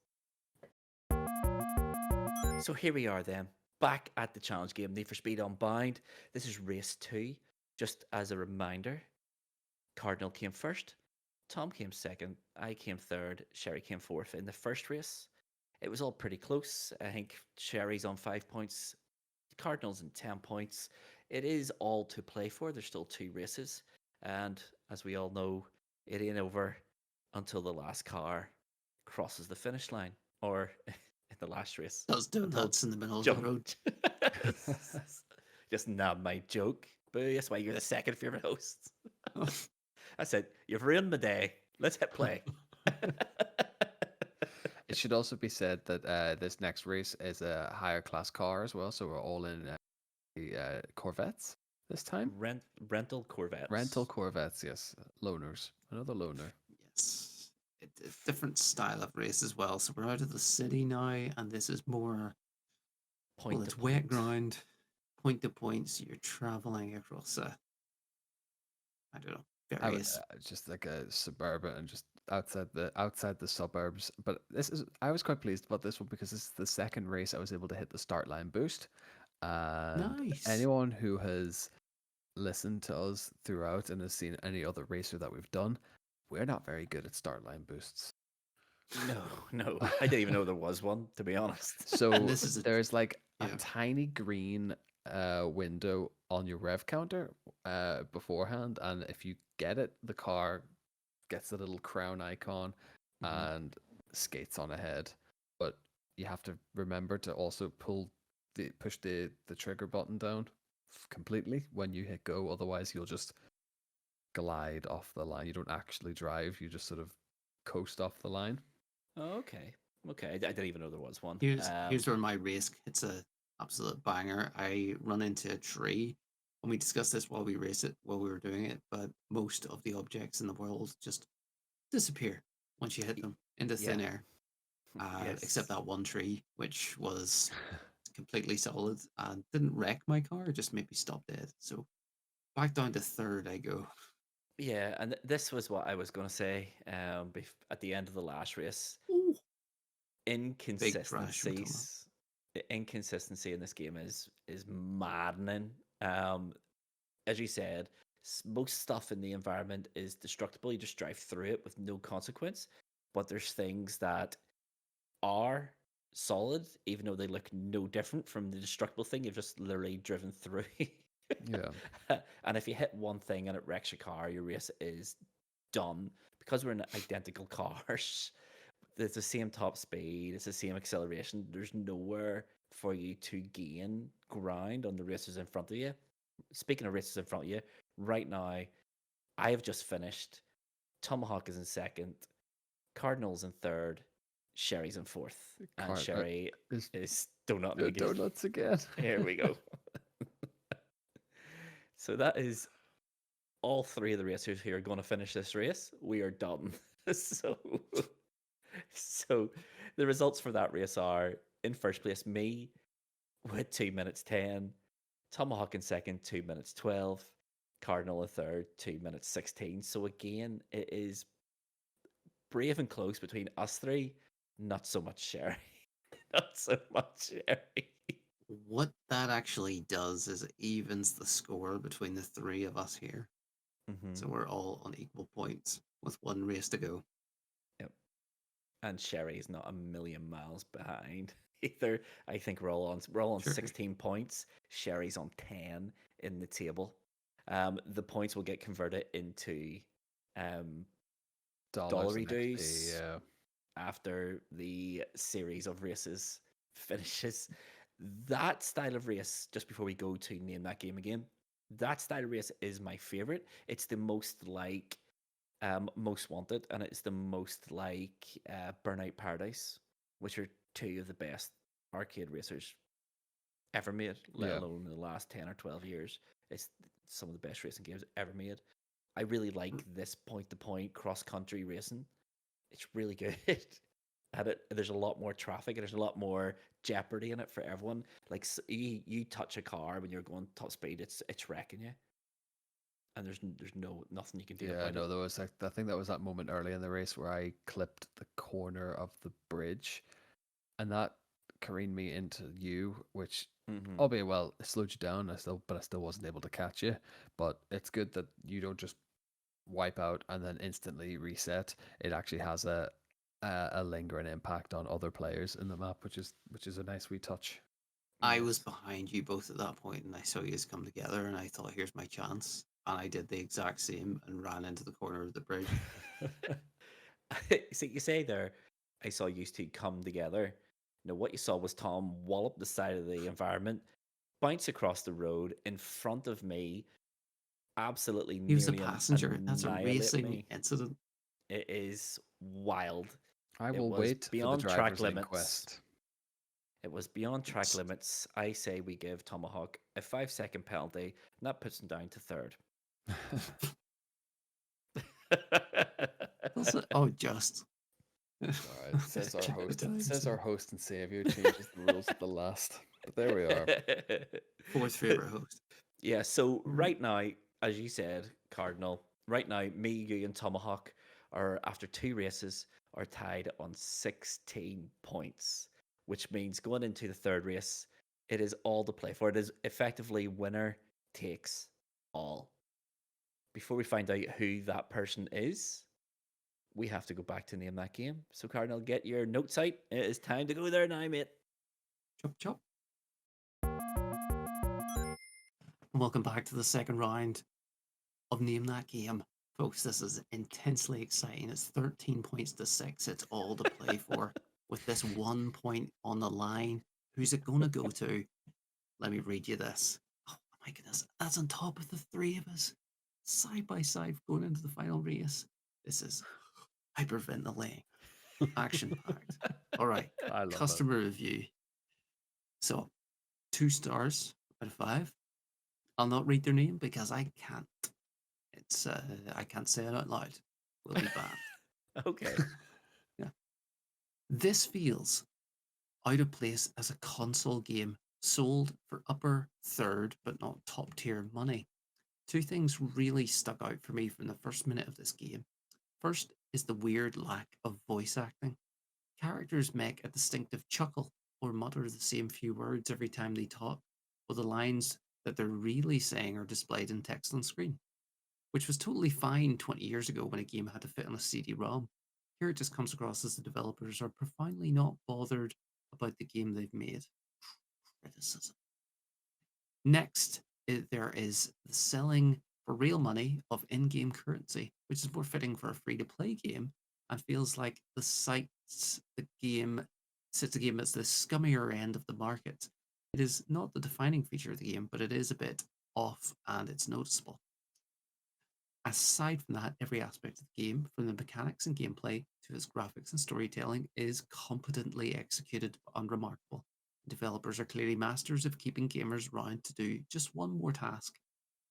So here we are then, back at the challenge game, Need for Speed Unbound. This is race 2. Just as a reminder, Cardinal came first, Tom came second, I came third, Sherry came fourth in the first race. it was all pretty close. I think Sherry's on 5 points, Cardinals in 10 points. It is all to play for. There's still 2 races. And as we all know, it ain't over until the last car crosses the finish line, or in the last race. Does donuts in the middle of the road. Just nab my joke. Boo, that's why you're the second favorite host. I said, you've ruined my day. Let's hit play. It should also be said that this next race is a higher class car as well, so we're all in the Corvettes this time. Rental Corvettes. Rental Corvettes, yes. Loaners. Another loaner. Yes. It's a different style of race as well. So we're out of the city now, and this is more, Point it's to wet point. ground, point to point. So you're traveling across I don't know, various. Just like a suburban and just outside the suburbs. But I was quite pleased about this one because this is the second race I was able to hit the start line boost. And Nice. anyone who has listened to us throughout and has seen any other racer that we've done, we're not very good at start line boosts. No. I didn't even know there was one, to be honest. So this is there's like a yeah. tiny green window on your rev counter beforehand, and if you get it, the car gets the little crown icon and skates on ahead. But you have to remember to also push the trigger button down completely when you hit go, otherwise you'll just glide off the line. You don't actually drive, you just sort of coast off the line. Oh, okay. I didn't even know there was one. Here's where my race hits a absolute banger. I run into a tree, and we discussed this while we were doing it, but most of the objects in the world just disappear once you hit them into thin air. Except that one tree, which was completely solid and didn't wreck my car, just made me stop dead. So back down to third I go. Yeah, and this was what I was going to say at the end of the last race. Ooh. Inconsistencies. Inconsistency in this game is maddening. As you said, most stuff in the environment is destructible. You just drive through it with no consequence. But there's things that are solid, even though they look no different from the destructible thing you've just literally driven through. Yeah. And if you hit one thing and it wrecks your car, your race is done. Because we're in identical cars, it's the same top speed, it's the same acceleration. There's nowhere for you to gain ground on the races in front of you. Speaking of races in front of you, right now, I have just finished. Tomahawk is in second, Cardinal's in third, Sherry's in fourth, and Sherry is donut again. Donuts again. Here we go. So that is all three of the racers who are going to finish this race. We are done. So the results for that race are, in first place, me with 2 minutes 10, Tomahawk in second, 2 minutes 12, Cardinal in third, 2 minutes 16. So again, it is brave and close between us three. Not so much Sherry. Not so much Sherry. What that actually does is it evens the score between the three of us here. So we're all on equal points with one race to go. Yep. And Sherry's not a million miles behind either. I think we're all on sure. 16 points. Sherry's on 10 in the table. The points will get converted into dollary dues after the series of races finishes. That style of race, just before we go to name that game again, that style of race is my favorite. It's the most like Most Wanted, and it's the most like Burnout Paradise, which are two of the best arcade racers ever made, let alone in the last 10 or 12 years. It's some of the best racing games ever made. I really like this point-to-point cross-country racing. It's really good. And there's a lot more traffic, and there's a lot more jeopardy in it for everyone. Like, you touch a car when you're going top speed, it's wrecking you. And there's nothing you can do about it. Yeah, no, there was I think that was that moment early in the race where I clipped the corner of the bridge, and that careened me into you, which, albeit well, it slowed you down. But I still wasn't able to catch you. But it's good that you don't just wipe out and then instantly reset. It actually has a a lingering impact on other players in the map, which is a nice wee touch. I was Yes. behind you both at that point, and I saw you guys come together, and I thought, here's my chance. And I did the exact same and ran into the corner of the bridge. See, you say there, I saw you two come together. No, what you saw was Tom wallop the side of the environment, bounce across the road in front of me, absolutely He was a nearly passenger. That's a annihilate racing me. incident. It is wild. I It will was wait for the beyond track driver's limits. inquest. It was beyond track It's- limits. I say we give Tomahawk a 5-second penalty, and that puts him down to third. Oh, just. All right, says our Check host. the times. Says our host and savior changes the rules at the last. But there we are. Fourth favorite host. Yeah, so right now, as you said, Cardinal, right now, me, you, and Tomahawk are, after 2 races, are tied on 16 points, which means going into the third race, it is all to play for. It is effectively winner takes all. Before we find out who that person is, we have to go back to name that game. So, Cardinal, get your notes out. It is time to go there now, mate. Chop, chop. Welcome back to the second round of Name That Game. Folks, this is intensely exciting. It's 13 points to 6. It's all to play for. With this 1 point on the line, who's it going to go to? Let me read you this. Oh my goodness, that's on top of the 3 of us, side by side, going into the final race. This is hyperventilating, action-packed. All right, I love customer review. So, 2 stars out of 5. I'll not read their name because I can't. It's I can't say it out loud. We'll be banned. Okay. Yeah. This feels out of place as a console game sold for upper third but not top tier money. 2 things really stuck out for me from the first minute of this game. First is the weird lack of voice acting. Characters make a distinctive chuckle or mutter the same few words every time they talk, while the lines that they're really saying are displayed in text on screen, which was totally fine 20 years ago when a game had to fit on a CD-ROM. Here it just comes across as the developers are profoundly not bothered about the game they've made. Criticism. Next, there is the selling for real money of in-game currency, which is more fitting for a free-to-play game and feels like the sits the game as the scummier end of the market. It is not the defining feature of the game, but it is a bit off and it's noticeable. Aside from that, every aspect of the game, from the mechanics and gameplay to its graphics and storytelling, is competently executed and remarkable. Developers are clearly masters of keeping gamers round to do just one more task,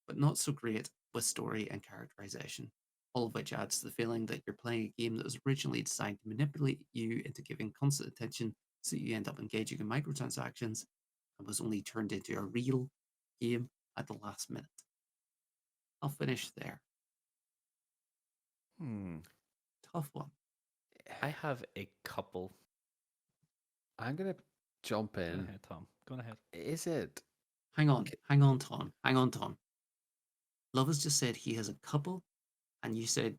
but not so great with story and characterization, all of which adds to the feeling that you're playing a game that was originally designed to manipulate you into giving constant attention so you end up engaging in microtransactions and was only turned into a real game at the last minute. I'll finish there. Tough one. I have a couple. I'm gonna jump Go in. ahead, Tom. Go ahead. Is it? Hang on, Tom. Love has just said he has a couple, and you said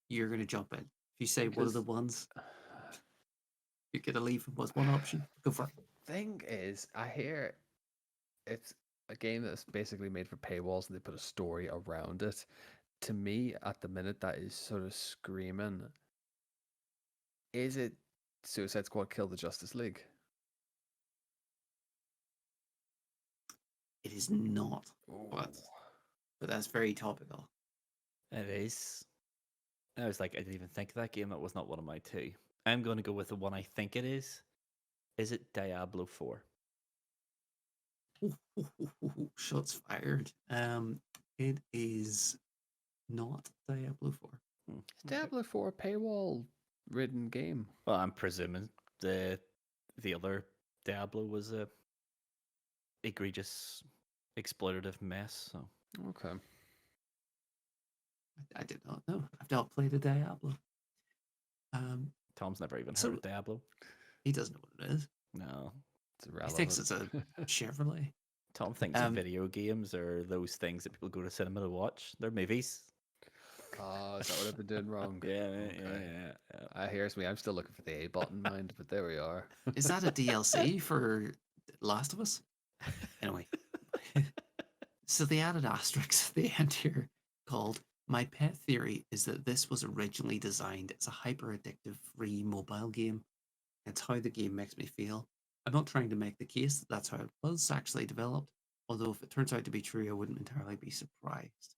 you're going to jump in. If you say what are the ones, you're going to leave with one option. Go for it. Thing is, I hear it's a game that's basically made for paywalls and they put a story around it. To me, at the minute, that is sort of screaming. Is it Suicide Squad Kill the Justice League? It is not, but that's very topical. It is. I was like, I didn't even think of that game. That was not one of my 2. I'm going to go with the one I think it is. Is it Diablo 4? Shots fired. It is not Diablo 4. Is Diablo 4 a paywall ridden game? Well, I'm presuming the other Diablo was a egregious exploitative mess. So Okay. I did not know. I've not played a Diablo. Tom's never even heard of Diablo. He doesn't know what it is. No. It's irrelevant. He thinks it's a Chevrolet. Tom thinks that video games are those things that people go to cinema to watch. They're movies. Oh, is that what I've been doing wrong? Yeah, Okay. yeah. Here's me. I'm still looking for the A button, mind, but there we are. Is that a DLC for Last of Us? Anyway, so they added asterisks at the end here called "My pet theory is that this was originally designed as a hyper addictive free mobile game. It's how the game makes me feel. I'm not trying to make the case that that's how it was actually developed, although if it turns out to be true, I wouldn't entirely be surprised.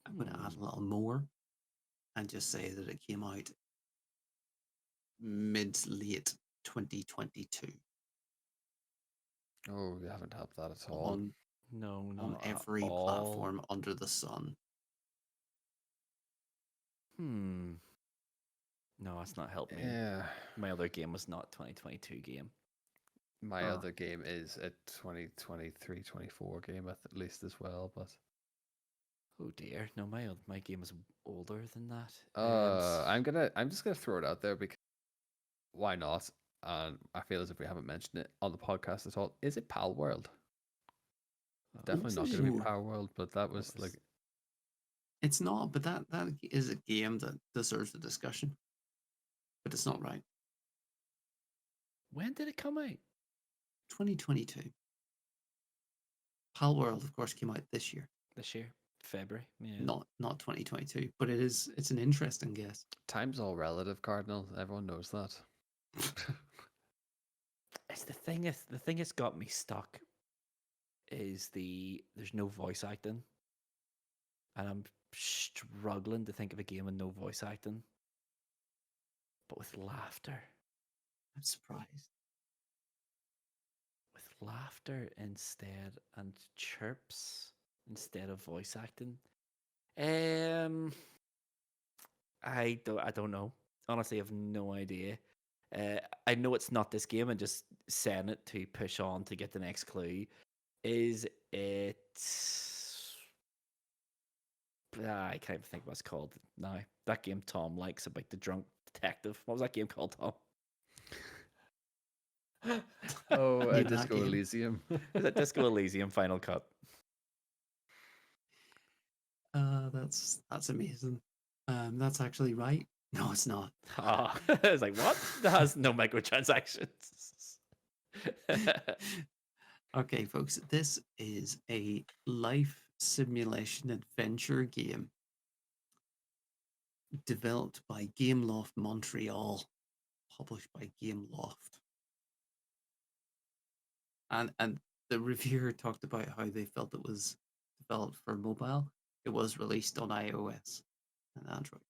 I'm going to add a little more and just say that it came out mid-late 2022 Oh, you haven't helped that at all. on No, on not every at all. platform under the sun. No, that's not helped me. Yeah. My other game was not 2022 game. My Oh. other game is a 2023-24 game at least as well, but Oh dear, no, my game is older than that. I'm just gonna throw it out there because why not? And I feel as if we haven't mentioned it on the podcast at all. Is it Pal World? Definitely not going to be Ooh. Power World, but that was like It's not, but that is a game that deserves a discussion. But it's not right. When did it come out? 2022. Pal World, of course, came out this year, This year, February. Yeah. not 2022. But it's an interesting guess. time's all relative, Cardinal. Everyone knows that. It's the thing that's got me stuck is there's no voice acting, and I'm struggling to think of a game with no voice acting, but with laughter. I'm surprised. With laughter instead and chirps instead of voice acting. I don't know. Honestly, I have no idea. I know it's not this game, and just saying it to push on to get the next clue. Is it? I can't even think what it's called now. That game Tom likes about the drunk detective. What was that game called, Tom? Oh, Name that Disco game. Elysium. Is it Disco Elysium Final Cut? That's amazing. That's actually right. No, it's not. Ah, I was like, what? That has no microtransactions. Okay, folks, this is a life simulation adventure game developed by Gameloft Montreal, published by Gameloft. And the reviewer talked about how they felt it was developed for mobile. It was released on iOS and Android.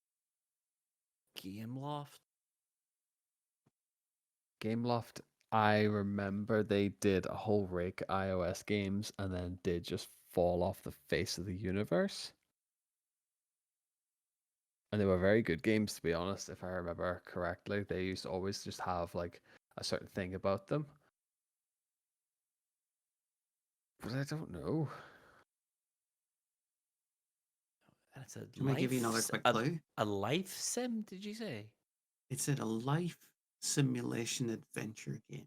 Gameloft. Gameloft, I remember they did a whole rake of iOS games and then did just fall off the face of the universe. And they were very good games, to be honest, if I remember correctly. They used to always just have like a certain thing about them. But I don't know. And it's a Can I give you another quick clue? A life sim, did you say? It's a life simulation adventure game,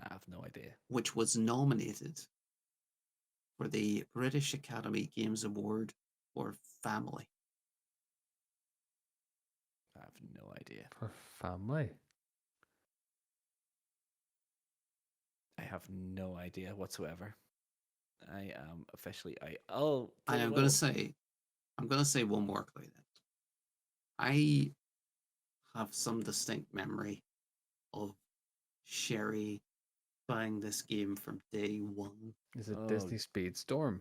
I have no idea. which was nominated for the British Academy Games Award for Family. I have no idea. For family. I have no idea whatsoever. I am officially Oh, And I'm going to say one more clue then. I have some distinct memory of Sherry buying this game from day one. Is it Oh. Disney Speedstorm?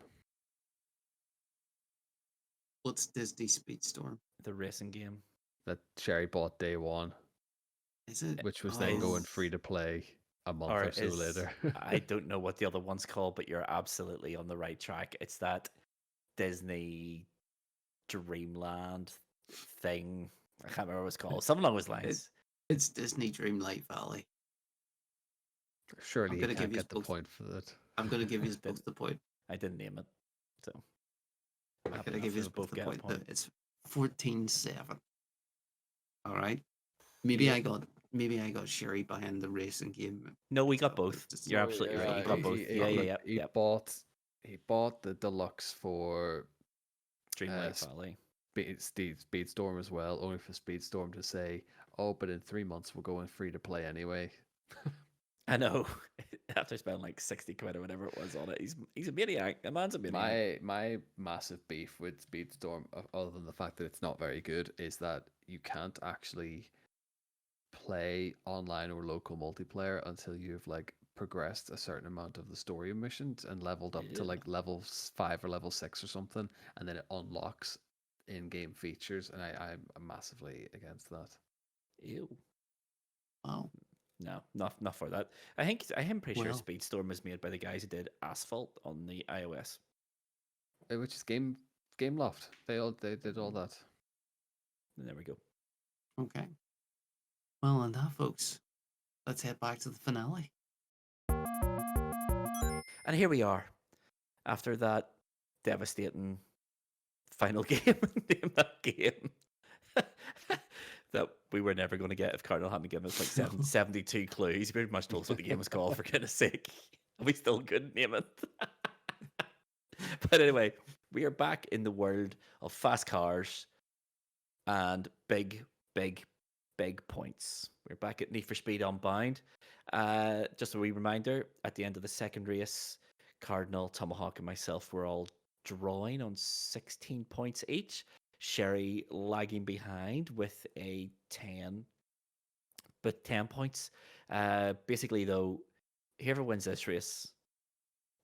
What's Disney Speedstorm? the racing game. That Sherry bought day one, Is it? which was then going Is- free to play a month Or or so is- later. I don't know what the other one's called, but you're absolutely on the right track. It's that Disney Dreamland thing. I can't remember what it's called. Something along those lines. It's Disney Dreamlight Valley. Surely you gonna can't give you get the both- point for that. I'm going to give you both the point. I didn't name it, so I'm happy going to enough give you we'll both the get a point. That it's 14-7. All right. Maybe Yeah. I got Sherry buying the racing game. No, we got Oh, both. just- You're absolutely right. You got both. He Yeah. bought the deluxe for Streamlight Valley. Speedstorm as well, only for Speedstorm to say, oh, but in 3 months we're going free to play anyway. I know. After spending like 60 quid or whatever it was on it, he's a maniac. The man's a maniac. My massive beef with Speedstorm, other than the fact that it's not very good, is that you can't actually play online or local multiplayer until you've like progressed a certain amount of the story missions and leveled up to like level 5 or level 6 or something, and then it unlocks in-game features, and I'm massively against that. Ew. Wow. No, not for that. I'm pretty sure Well. Speedstorm was made by the guys who did Asphalt on the iOS. Which is Gameloft. They did all that. And there we go. Okay. Well, and that, folks, let's head back to the finale. And here we are, after that devastating final game. Name that game. That we were never going to get if Cardinal hadn't given us like 72 clues. He pretty much told us what the game was called, for goodness sake. We still couldn't name it. But anyway, we are back in the world of fast cars and big points. We're back at Need for Speed Unbound. Just a wee reminder, at the end of the second race, Cardinal, Tomahawk, and myself were all drawing on 16 points each. Sherry lagging behind with a 10 points. Basically, though, whoever wins this race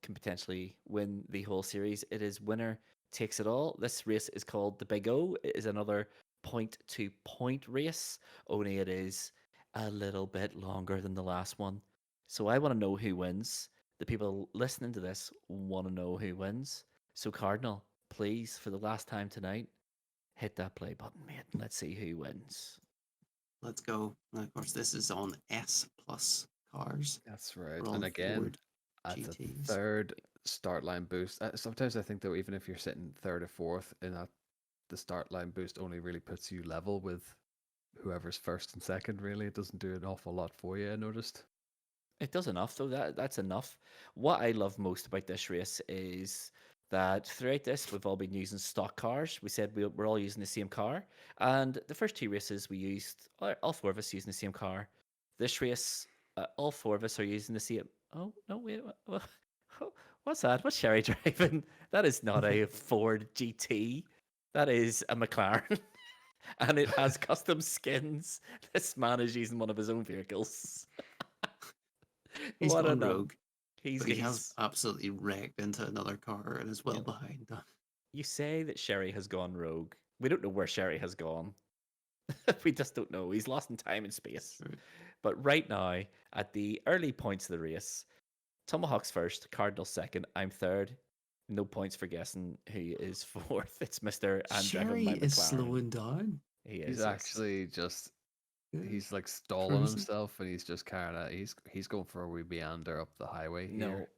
can potentially win the whole series. It is winner takes it all. This race is called the Big O. It is another point-to-point race, only it is a little bit longer than the last one. So I want to know who wins. The people listening to this want to know who wins. So Cardinal, please, for the last time tonight, hit that play button, mate. Let's see who wins. Let's go. And of course, this is on S plus cars. That's right. We're on And again, Ford at the GTs. third start line boost. Sometimes I think though, even if you're sitting third or fourth in that, the start line boost only really puts you level with whoever's first and second. Really, it doesn't do an awful lot for you, I noticed. It does enough, though. That's enough. What I love most about this race is that throughout this, we've all been using stock cars. We said we're all using the same car. And the first two races, we used, all four of us using the same car. This race, all four of us are using the same. Oh, no, wait. What's that? What's Sherry driving? That is not a Ford GT. That is a McLaren. And it has custom skins. This man is using one of his own vehicles. He's What gone a rogue. He's But he has absolutely wrecked into another car and is well behind that. You say that Sherry has gone rogue. We don't know where Sherry has gone. We just don't know. He's lost in time and space. True. But right now, at the early points of the race, Tomahawk's first, Cardinal second, I'm third. No points for guessing who is fourth. It's Mr. I'm driving Sherry my is McLaren. slowing down. He is. He's yes. actually just Yeah. he's like stalling Cruising. himself, and he's just kind of he's going for a wee meander up the highway No. here.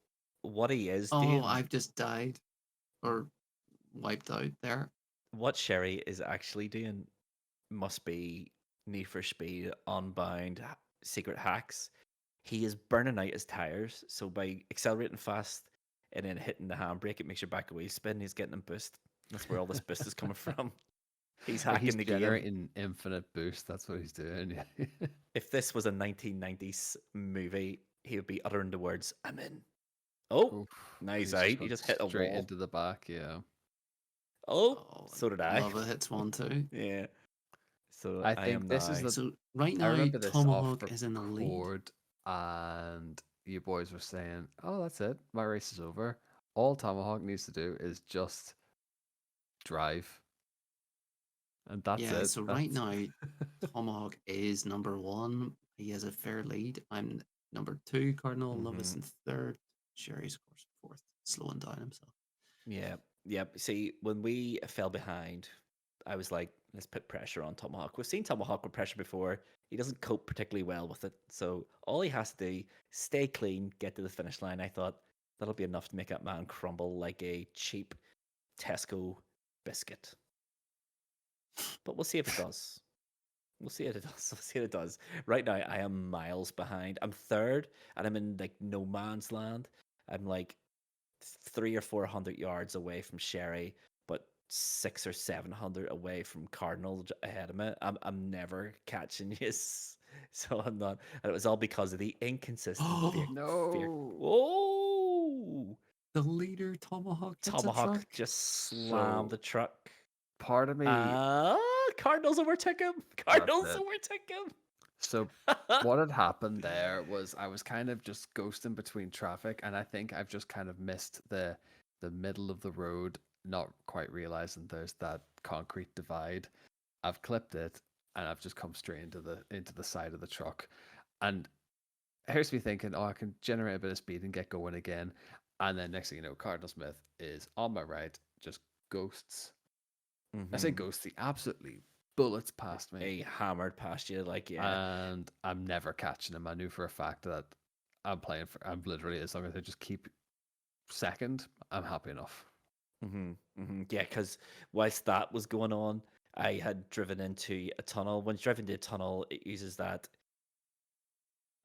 What he is Oh, doing, I've just died or wiped out there. what Sherry is actually doing must be Need for Speed, Unbound, secret hacks. He is burning out his tires, so by accelerating fast and then hitting the handbrake, it makes your back wheel spin. He's getting a boost. That's where all this boost is coming from. He's But hacking he's the game. generating infinite boost. That's what he's doing. If this was a 1990s movie, he would be uttering the words, "I'm in." Oh, Oof, nice he's out. He gone just hit a straight wall. into the back. Yeah, Oh, so did I. Lava hits one too. Yeah. So I I think am this now. is the. So right I now, remember this Tomahawk off is in the lead. record, and you boys were saying, "Oh, that's it. My race is over. All Tomahawk needs to do is just drive, and that's Yeah, it." so right now, Tomahawk is number one. He has a fair lead. I'm number two. Cardinal Luvva's in third. Sherry's, of course, fourth, slowing down himself. Yeah. See, when we fell behind, I was like, let's put pressure on Tomahawk. We've seen Tomahawk with pressure before. He doesn't cope particularly well with it. So all he has to do, stay clean, get to the finish line. I thought that'll be enough to make that man crumble like a cheap Tesco biscuit. But we'll see if it does. We'll see if it does. We'll see if it does. Right now, I am miles behind. I'm third, and I'm in like no man's land. I'm like 300 or 400 yards away from Sherry, but 600 or 700 away from Cardinal ahead of me. I'm never catching you, so I'm not. And it was all because of the inconsistent fake. No. Oh, The leader Tomahawk hits a Tomahawk truck. just slammed the So truck. part of me, Cardinals overtook him. that's Cardinals it. overtook him. So what had happened there was I was kind of just ghosting between traffic, and I think I've just kind of missed the middle of the road, not quite realizing there's that concrete divide. I've clipped it, and I've just come straight into the side of the truck, and here's me thinking, oh, I can generate a bit of speed and get going again, and then next thing you know, Cardinal Smith is on my right, just ghosts. I say ghosts, he absolutely bullets past me. He hammered past you, like, yeah. And I'm never catching him. I knew for a fact that I'm literally, as long as I just keep second, I'm happy enough. Yeah, because whilst that was going on, I had driven into a tunnel. When you drive into a tunnel, it uses that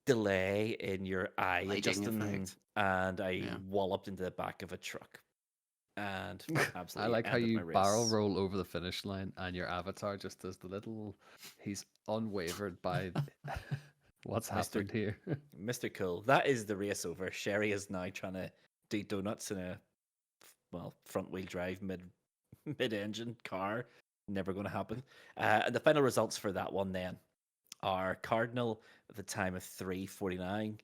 delay in your eye Lighting adjusting, effect. and I Yeah. walloped into the back of a truck and I absolutely like how ended you my race. barrel roll over the finish line and your avatar just does the little, he's unwavered by what's happened here. Mr. Cool. That is the race over. Sherry is now trying to do donuts in a front wheel drive mid engine car. Never going to happen. And the final results for that one then are Cardinal with a time of 3:49,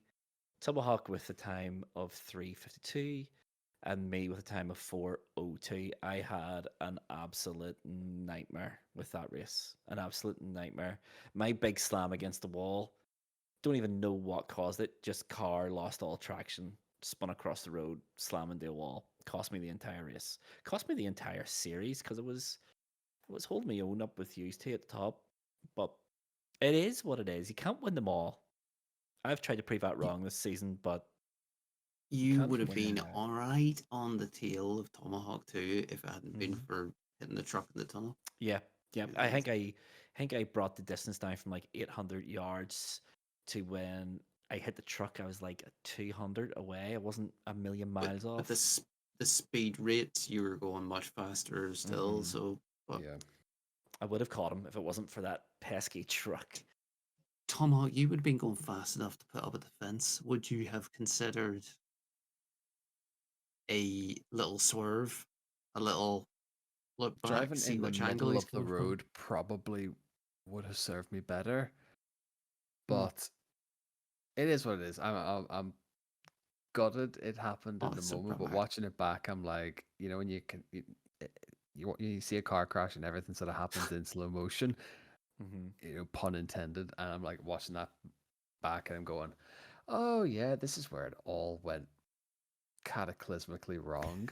Tomahawk with a time of 3:52, and me with a time of 4:02. I had an absolute nightmare with that race. An absolute nightmare. My big slam against the wall. Don't even know what caused it. Just car lost all traction, spun across the road, slammed into a wall. Cost me the entire race. Cost me the entire series because it was holding me own up with used to at the top. But it is what it is. You can't win them all. I've tried to prove that wrong this season, but You can't would have win been them all. all right on the tail of Tomahawk 2 if it hadn't been Mhm. for hitting the truck in the tunnel. Yeah. You I know, think I brought the distance down from like 800 yards to when I hit the truck. I was like 200 away. I wasn't a million miles but off. the speed rates, you were going much faster still. Mhm. So, but Yeah. I would have caught him if it wasn't for that pesky truck. Tomahawk, you would have been going fast enough to put up a defense. Would you have considered a little swerve, a little look back, Driving see in the which angle middle he's of the coming from? road probably would have served me better, Hmm. but it is what it is. I'm gutted it happened Oh, in the it's so moment, but dramatic. watching it back, I'm like, when you see a car crash and everything sort of happens in slow motion, pun intended, and I'm like watching that back and I'm going, oh yeah, this is where it all went cataclysmically wrong.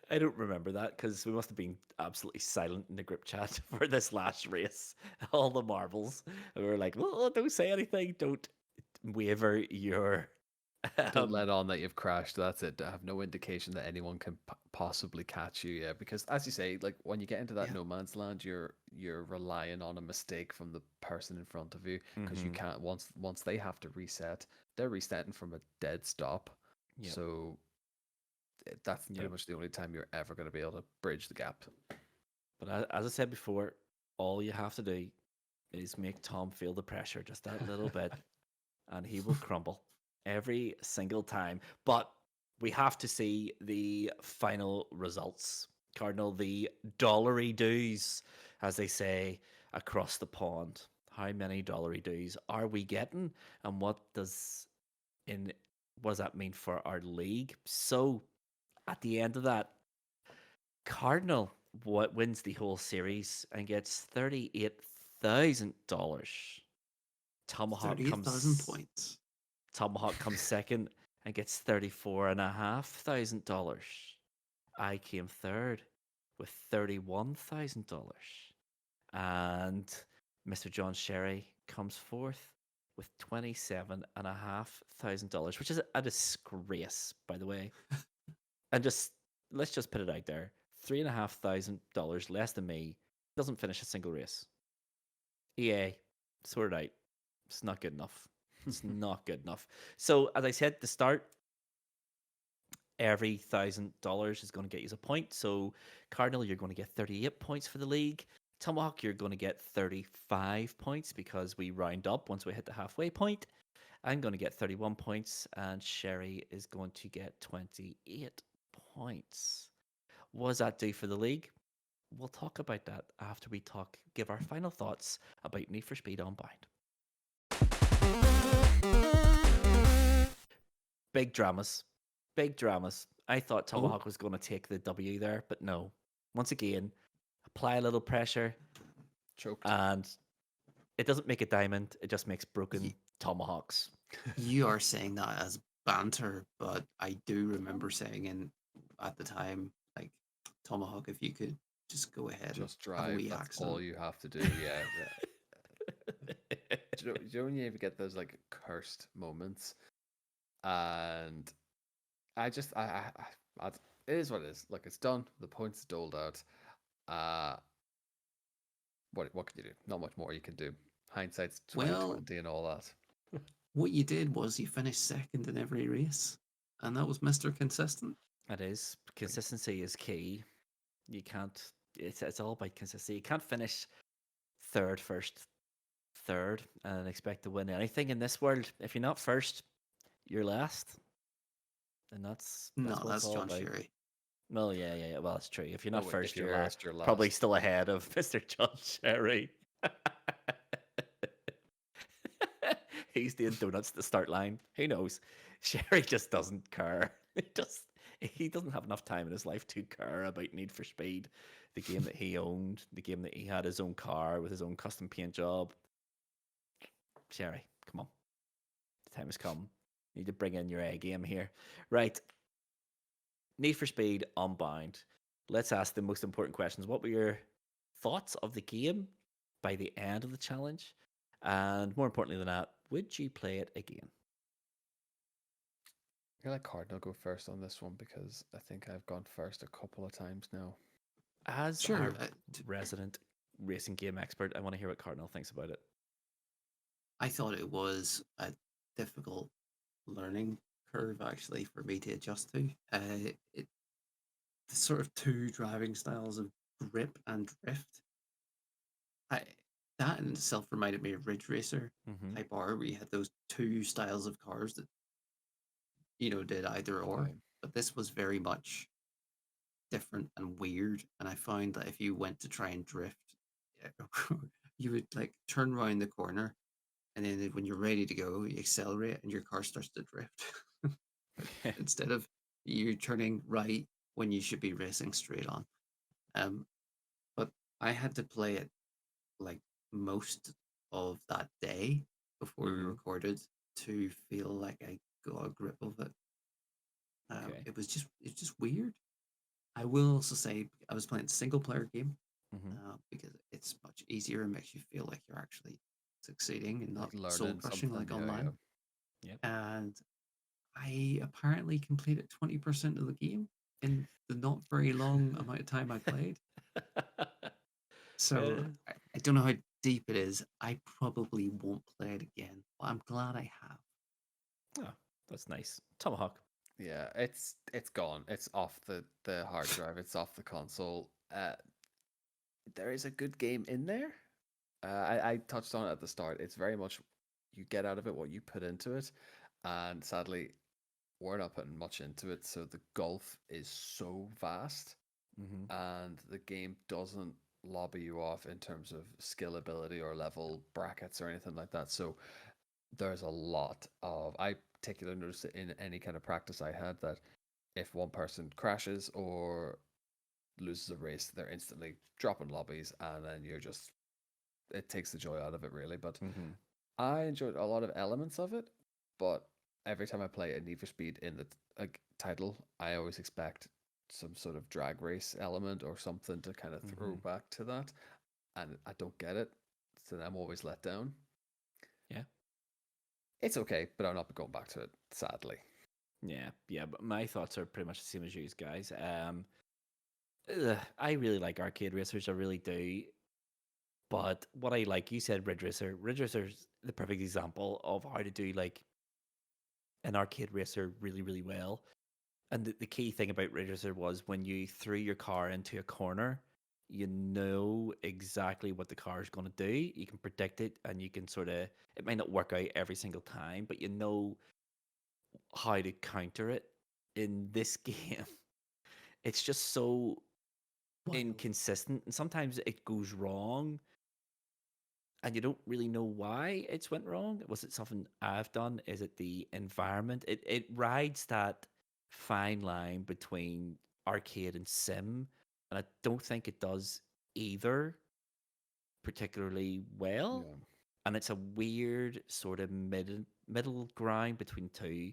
I don't remember that because we must have been absolutely silent in the group chat for this last race. All the marbles. And we were like, well, don't say anything. Don't waver your. Don't let on that you've crashed. That's it. I have no indication that anyone can possibly catch you. Yeah, because as you say, like when you get into that Yeah. no man's land, you're relying on a mistake from the person in front of you because you can't once they have to reset, they're resetting from a dead stop. Yep. So that's pretty much the only time you're ever going to be able to bridge the gap. But as I said before, all you have to do is make Tom feel the pressure just that little bit, and he will crumble every single time. But we have to see the final results. Cardinal, the dollary doos, as they say across the pond. How many dollary doos are we getting, and what does that mean for our league? So, at the end of that, Cardinal wins the whole series and gets $38,000. Tomahawk 38,000 points. Tomahawk comes second and gets $34,500. I came third with $31,000, and Mr. John Sherry comes fourth with $27,500, which is a disgrace, by the way. And let's just put it out there: $3,500 less than me doesn't finish a single race. EA, sort it out. It's not good enough. It's not good enough. So, as I said at the start, Every $1,000 is going to get you a point. So, Cardinal, you're going to get 38 points for the league. Tomahawk, you're going to get 35 points because we round up once we hit the halfway point. I'm going to get 31 points, and Sherry is going to get 28 points. What does that do for the league? We'll talk about that after we give our final thoughts about Need for Speed Unbound. Big dramas. Big dramas. I thought Tomahawk was going to take the W there, but no. Once again, apply a little pressure, Choked. and it doesn't make a diamond. It just makes broken tomahawks. You are saying that as banter, but I do remember saying at the time, like, Tomahawk, if you could just go ahead Just and have a drive. wee That's accident. all you have to do. Yeah. Do you know when you ever get those like cursed moments? And I just, it is what it is. Like, it's done. The points doled out. What can you do? Not much more you can do. Hindsight's 2020 and all that. What you did was you finished second in every race, and that was Mr. Consistent. It is. Consistency is key. You can't. It's all about consistency. You can't finish third, and expect to win anything in this world. If you're not first, you're last, and that's what it's all John about. Sherry. Well, yeah. Well, it's true. If you're not first, if you're last, you're last. Probably still ahead of Mr. John Sherry. He's doing donuts at the start line. Who knows? Sherry just doesn't care. He doesn't have enough time in his life to care about Need for Speed, the game that he owned, the game that he had his own car with his own custom paint job. Sherry, come on. The time has come. You need to bring in your A game here. Right. Need for Speed Unbound. Let's ask the most important questions. What were your thoughts of the game by the end of the challenge? And more importantly than that, would you play it again? I'm gonna let Cardinal go first on this one because I think I've gone first a couple of times now. As our resident racing game expert, I want to hear what Cardinal thinks about it. I thought it was a difficult learning curve, actually, for me to adjust to. The sort of two driving styles of grip and drift. That in itself reminded me of Ridge Racer Type R, where you had those two styles of cars that, did either or. But this was very much different and weird. And I found that if you went to try and drift, you would like turn around the corner, and then when you're ready to go, you accelerate and your car starts to drift. Instead of you turning right when you should be racing straight on. But I had to play it like most of that day before we recorded to feel like I got a grip of it. It was just weird. I will also say I was playing a single player game because it's much easier and makes you feel like you're actually succeeding and not soul crushing like online. Yep. And I apparently completed 20% of the game in the not very long amount of time I played. So I don't know how deep it is. I probably won't play it again, but I'm glad I have. Oh, that's nice. Tomahawk. Yeah, it's gone. It's off the hard drive. It's off the console. There is a good game in there. I touched on it at the start. It's very much you get out of it what you put into it, and sadly, we're not putting much into it. So the gulf is so vast, and the game doesn't lobby you off in terms of skill ability or level brackets or anything like that. So there's a lot of I particularly noticed in any kind of practice I had that if one person crashes or loses a race, they're instantly dropping lobbies, and then it takes the joy out of it really. But I enjoyed a lot of elements of it, but every time I play a Need for Speed in the title, I always expect some sort of drag race element or something to kind of throw back to that, and I don't get it, so I'm always let down. Yeah, it's okay, but I'll not be going back to it, sadly. Yeah, but my thoughts are pretty much the same as you guys. I really like arcade racers, I really do. But what I like, you said Ridge Racer. Ridge Racer's the perfect example of how to do like an arcade racer really, really well. And the key thing about Ridge Racer was when you threw your car into a corner, you know exactly what the car is going to do. You can predict it, and you can sort of, it may not work out every single time, but you know how to counter it. In this game, it's just so Wild. inconsistent, and sometimes it goes wrong, and you don't really know why it's went wrong. Was it something I've done? Is it the environment? It rides that fine line between arcade and sim, and I don't think it does either particularly well. Yeah. And it's a weird sort of middle ground between two,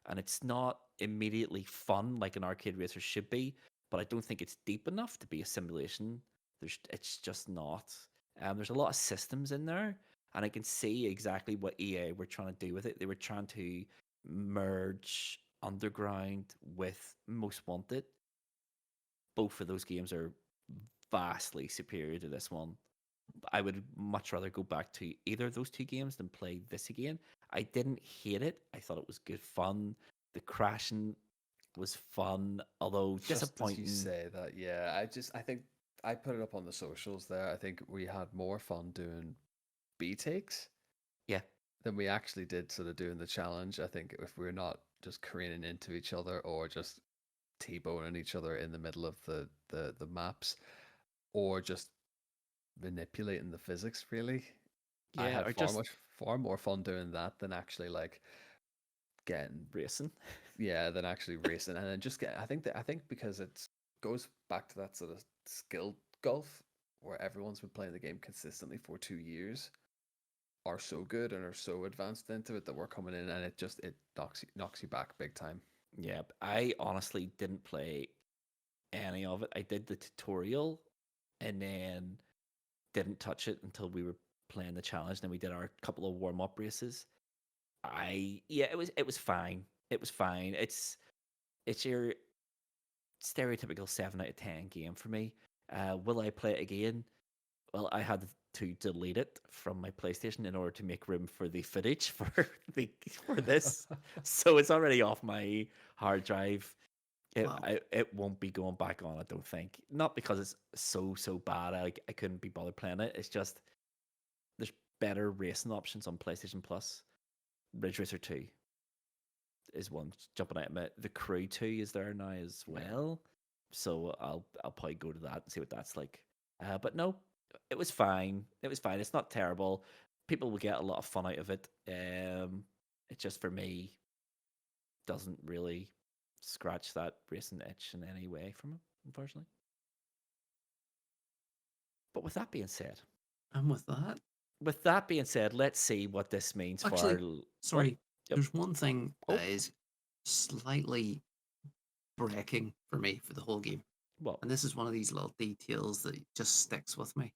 and it's not immediately fun like an arcade racer should be, but I don't think it's deep enough to be a simulation. It's just not. There's a lot of systems in there, and I can see exactly what EA were trying to do with it. They were trying to merge Underground with Most Wanted. Both of those games are vastly superior to this one. I would much rather go back to either of those two games than play this again. I didn't hate it. I thought it was good fun. The crashing was fun, although Just as you disappointing. say that, yeah, I think I put it up on the socials there. I think we had more fun doing B takes Yeah, than we actually did sort of doing the challenge. I think if we're not just careening into each other or just T-boning each other in the middle of the maps or just manipulating the physics, really. I yeah, had or just far more fun doing that than actually like getting racing. than actually racing, and then just get. I think because it goes back to that sort of skill gulf where everyone's been playing the game consistently for 2 years, are so good and are so advanced into it that we're coming in and it knocks you back big time. Yeah, I honestly didn't play any of it. I did the tutorial and then didn't touch it until we were playing the challenge. Then we did our couple of warm up races. It was fine. It was fine. It's your stereotypical 7 out of 10 game for me. Will I play it again? Well, I had to delete it from my PlayStation in order to make room for the footage for this. So it's already off my hard drive. Wow. It won't be going back on, I don't think. Not because it's so bad. I couldn't be bothered playing it. It's just there's better racing options on PlayStation Plus. Ridge Racer 2 is one jumping out at me. The Crew 2 is there now as well. So I'll probably go to that and see what that's like. But no, it was fine. It was fine. It's not terrible. People will get a lot of fun out of it. It just for me doesn't really scratch that racing itch in any way from it, unfortunately. But with that being said, And with that, let's see what this means for actually, our. sorry, Yep. there's one thing Oh. that is slightly breaking for me for the whole game. Well, And this is one of these little details that just sticks with me.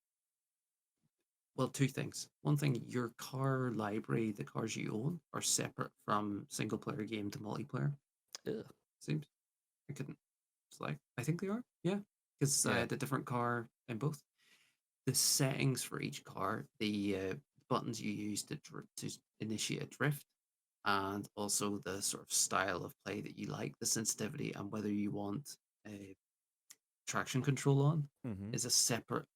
Well, two things. One thing, your car library, the cars you own, are separate from single player game to multiplayer. ugh. Seems I couldn't. It's like I think they are. Yeah, because I Yeah. had a different car in both. The settings for each car, the buttons you use to initiate a drift, and also the sort of style of play that you like, the sensitivity, and whether you want traction control on Mhm. is a separate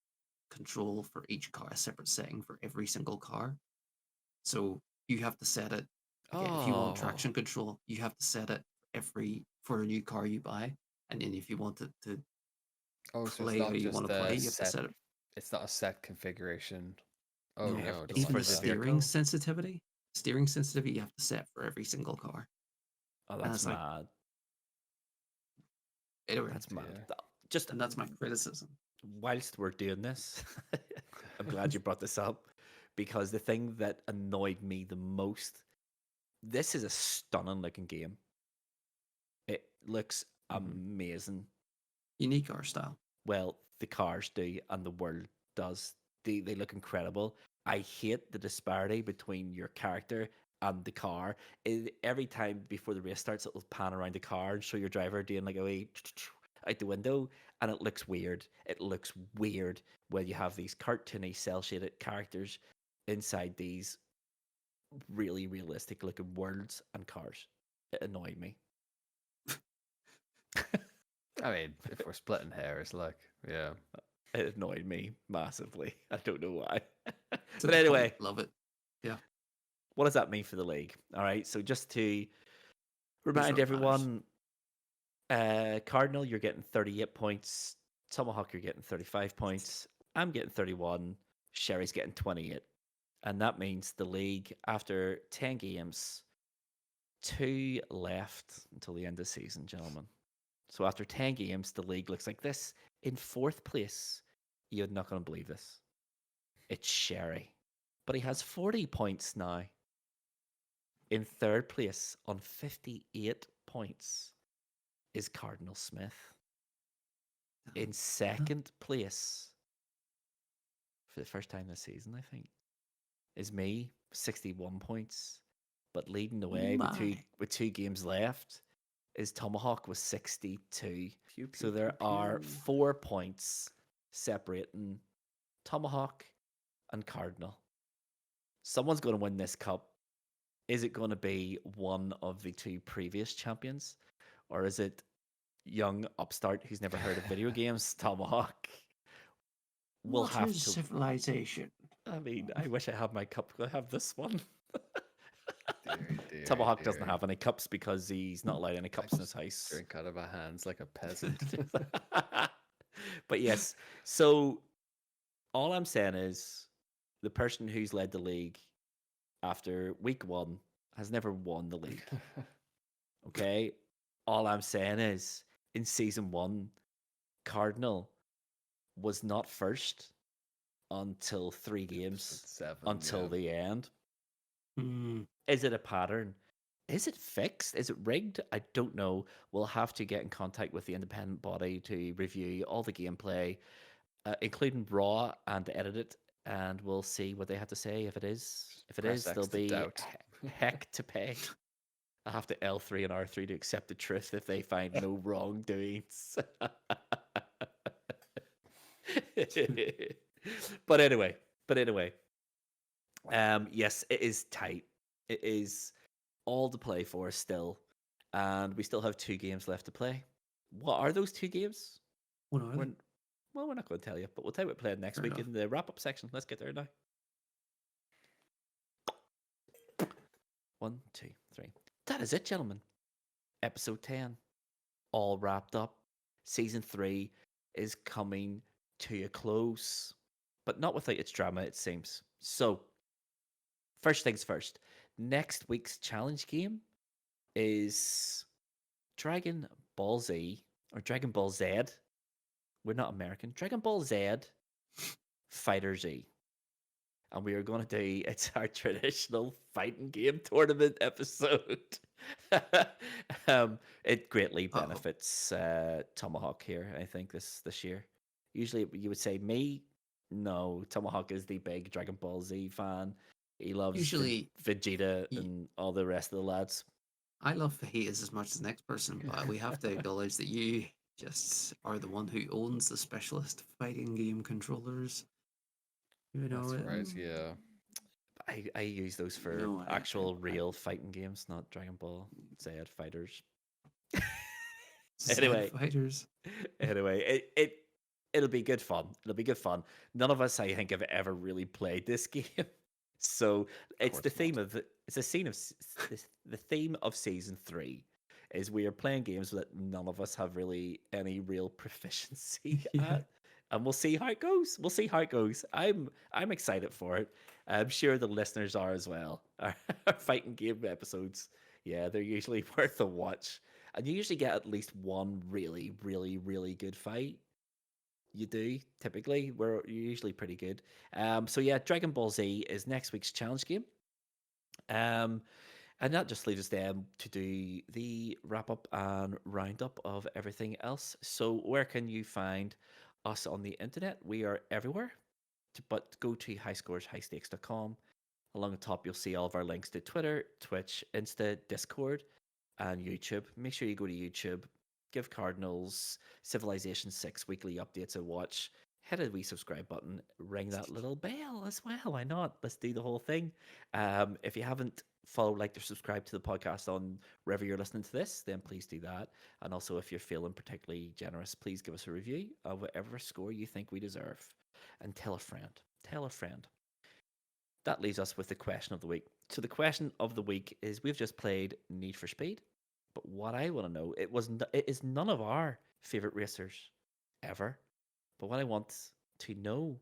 control for each car, a separate setting for every single car. So you have to set it. Again, if you want Oh, traction control, you have to set it for a new car you buy. And then if you want it to Oh, so it's play how not you want just to play, a you have to set. set it. It's not a set configuration. Oh No, no, it it's doesn't even for the like the that. steering vehicle. sensitivity. Steering sensitivity you have to set for every single car. Oh, And that's it's like mad. anyway, That's mad. Dear. Just and that's my criticism. whilst we're doing this, I'm glad you brought this up because the thing that annoyed me the most, this is a stunning looking game. It looks Mhm. amazing. Unique art style. Well, the cars do and the world does. They look incredible. I hate the disparity between your character and the car. Every time before the race starts, it'll pan around the car and show your driver doing like a wee out the window, and it looks weird. It looks weird when you have these cartoony, cel shaded characters inside these really realistic looking worlds and cars. It annoyed me. I mean, if we're splitting hairs, like, yeah. It annoyed me massively. I don't know why. To But the anyway, point, love it. Yeah, what does that mean for the league? All right, so just to these remind are matters. everyone, Cardinal, you're getting 38 points. Tomahawk, you're getting 35 points. I'm getting 31. Sherry's getting 28. And that means the league, after 10 games, 2 left until the end of the season, gentlemen. So after 10 games, the league looks like this. In 4th place, you're not going to believe this. It's Sherry. But he has 40 points now. In 3rd place, on 58 points, is Cardinal Smith. In 2nd place, for the first time this season, I think, is me, 61 points. But leading the way with two games left is Tomahawk with 62. So there are 4 points separating Tomahawk and Cardinal. Someone's going to win this cup. Is it going to be one of the 2 previous champions? Or is it young upstart who's never heard of video games, Tomahawk? We'll What have is to. civilization? I mean, I wish I had my cup. I have this one. Dear, Tomahawk doesn't have any cups because he's not allowed any cups in his house. Drink out of our hands like a peasant. But yes, so all I'm saying is the person who's led the league after week 1 has never won the league. Okay? All I'm saying is in season 1, Cardinal was not first until 3 games, 7, until the end. Hmm. Is it a pattern? Is it fixed? Is it rigged? I don't know. We'll have to get in contact with the independent body to review all the gameplay, including raw, and edit it, and we'll see what they have to say. If it is, Press X there'll to be doubt. heck to pay. I have to L3 and R3 to accept the truth if they find no wrongdoings. But anyway, yes, it is tight. It is all to play for still, and we still have 2 games left to play. What are those 2 games? What are they? Well, we're not going to tell you, but we'll tell you what we're playing next Fair week enough. in the wrap-up section. Let's get there now. 1, 2, 3. That is it, gentlemen. Episode 10, all wrapped up. Season 3 is coming to a close, but not without its drama, it seems. So, first things first. Next week's challenge game is Dragon Ball Z, or Dragon Ball Z. We're not American. Dragon Ball Z Fighter Z. And we are going to do, it's our traditional fighting game tournament episode. It greatly benefits Tomahawk here, I think, this year. Usually you would say me. No, Tomahawk is the big Dragon Ball Z fan. He loves Usually, Vegeta and all the rest of the lads. I love fajitas as much as the next person, but we have to acknowledge that you just are the one who owns the specialist fighting game controllers. You know, That's right, yeah. I use those for No, actual real fighting games, not Dragon Ball Z fighters. Sad Anyway, fighters. It'll be good fun. It'll be good fun. None of us, I think, have ever really played this game, so it's the theme of it's a scene of the theme of season 3 is we are playing games that none of us have really any real proficiency at. And we'll see how it goes. We'll see how it goes. I'm excited for it. I'm sure the listeners are as well. Our fighting game episodes, yeah, they're usually worth a watch. And you usually get at least one really, really, really good fight. You do, typically. You're usually pretty good. So yeah, Dragon Ball Z is next week's challenge game. And that just leaves us then to do the wrap up and roundup of everything else. So where can you find us on the internet? We are everywhere, but go to highscoreshighstakes.com. Along the top, you'll see all of our links to Twitter, Twitch, Insta, Discord, and YouTube. Make sure you go to YouTube, give Cardinals Civilization 6 weekly updates a watch, hit a wee subscribe button, ring that little bell as well. Why not? Let's do the whole thing. If you haven't follow, like, or subscribe to the podcast on wherever you're listening to this, then please do that. And also, if you're feeling particularly generous, please give us a review of whatever score you think we deserve. And tell a friend. Tell a friend. That leaves us with the question of the week. So the question of the week is: we've just played Need for Speed, but what I want to know, it is none of our favorite racers ever. But what I want to know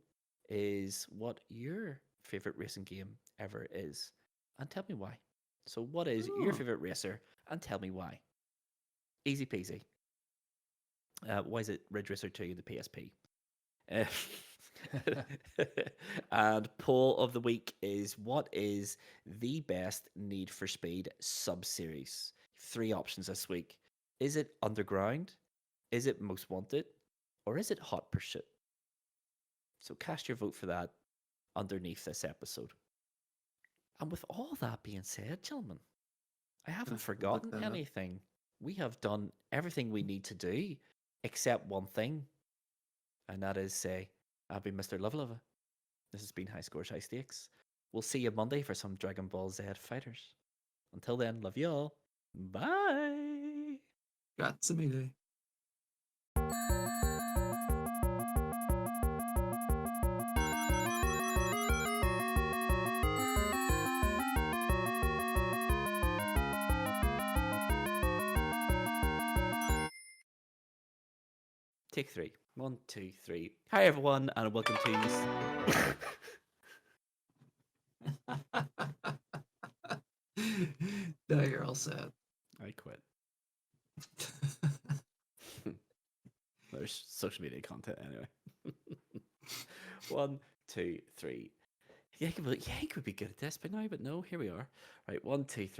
is what your favorite racing game ever is, and tell me why. So, what is your favorite racer, and tell me why? Easy peasy. Why is it Ridge Racer 2 the PSP? And poll of the week is: what is the best Need for Speed sub-series? 3 options this week. Is it Underground? Is it Most Wanted? Or is it Hot Pursuit? So cast your vote for that underneath this episode. And with all that being said, gentlemen, I haven't forgotten anything. We have done everything we need to do, except one thing. And that is say, I've been Mr. Luvva Luvva. This has been High Scores, High Stakes. We'll see you Monday for some Dragon Ball Z fighters. Until then, love you all. Bye. Grazie mille. Take 3. 1, 2, 3. Hi everyone, and welcome to No, you're all set. I quit. There's social media content anyway. 1, 2, 3. Yeah, he could be good at this by now, but no, here we are. Right, 1, 2, 3.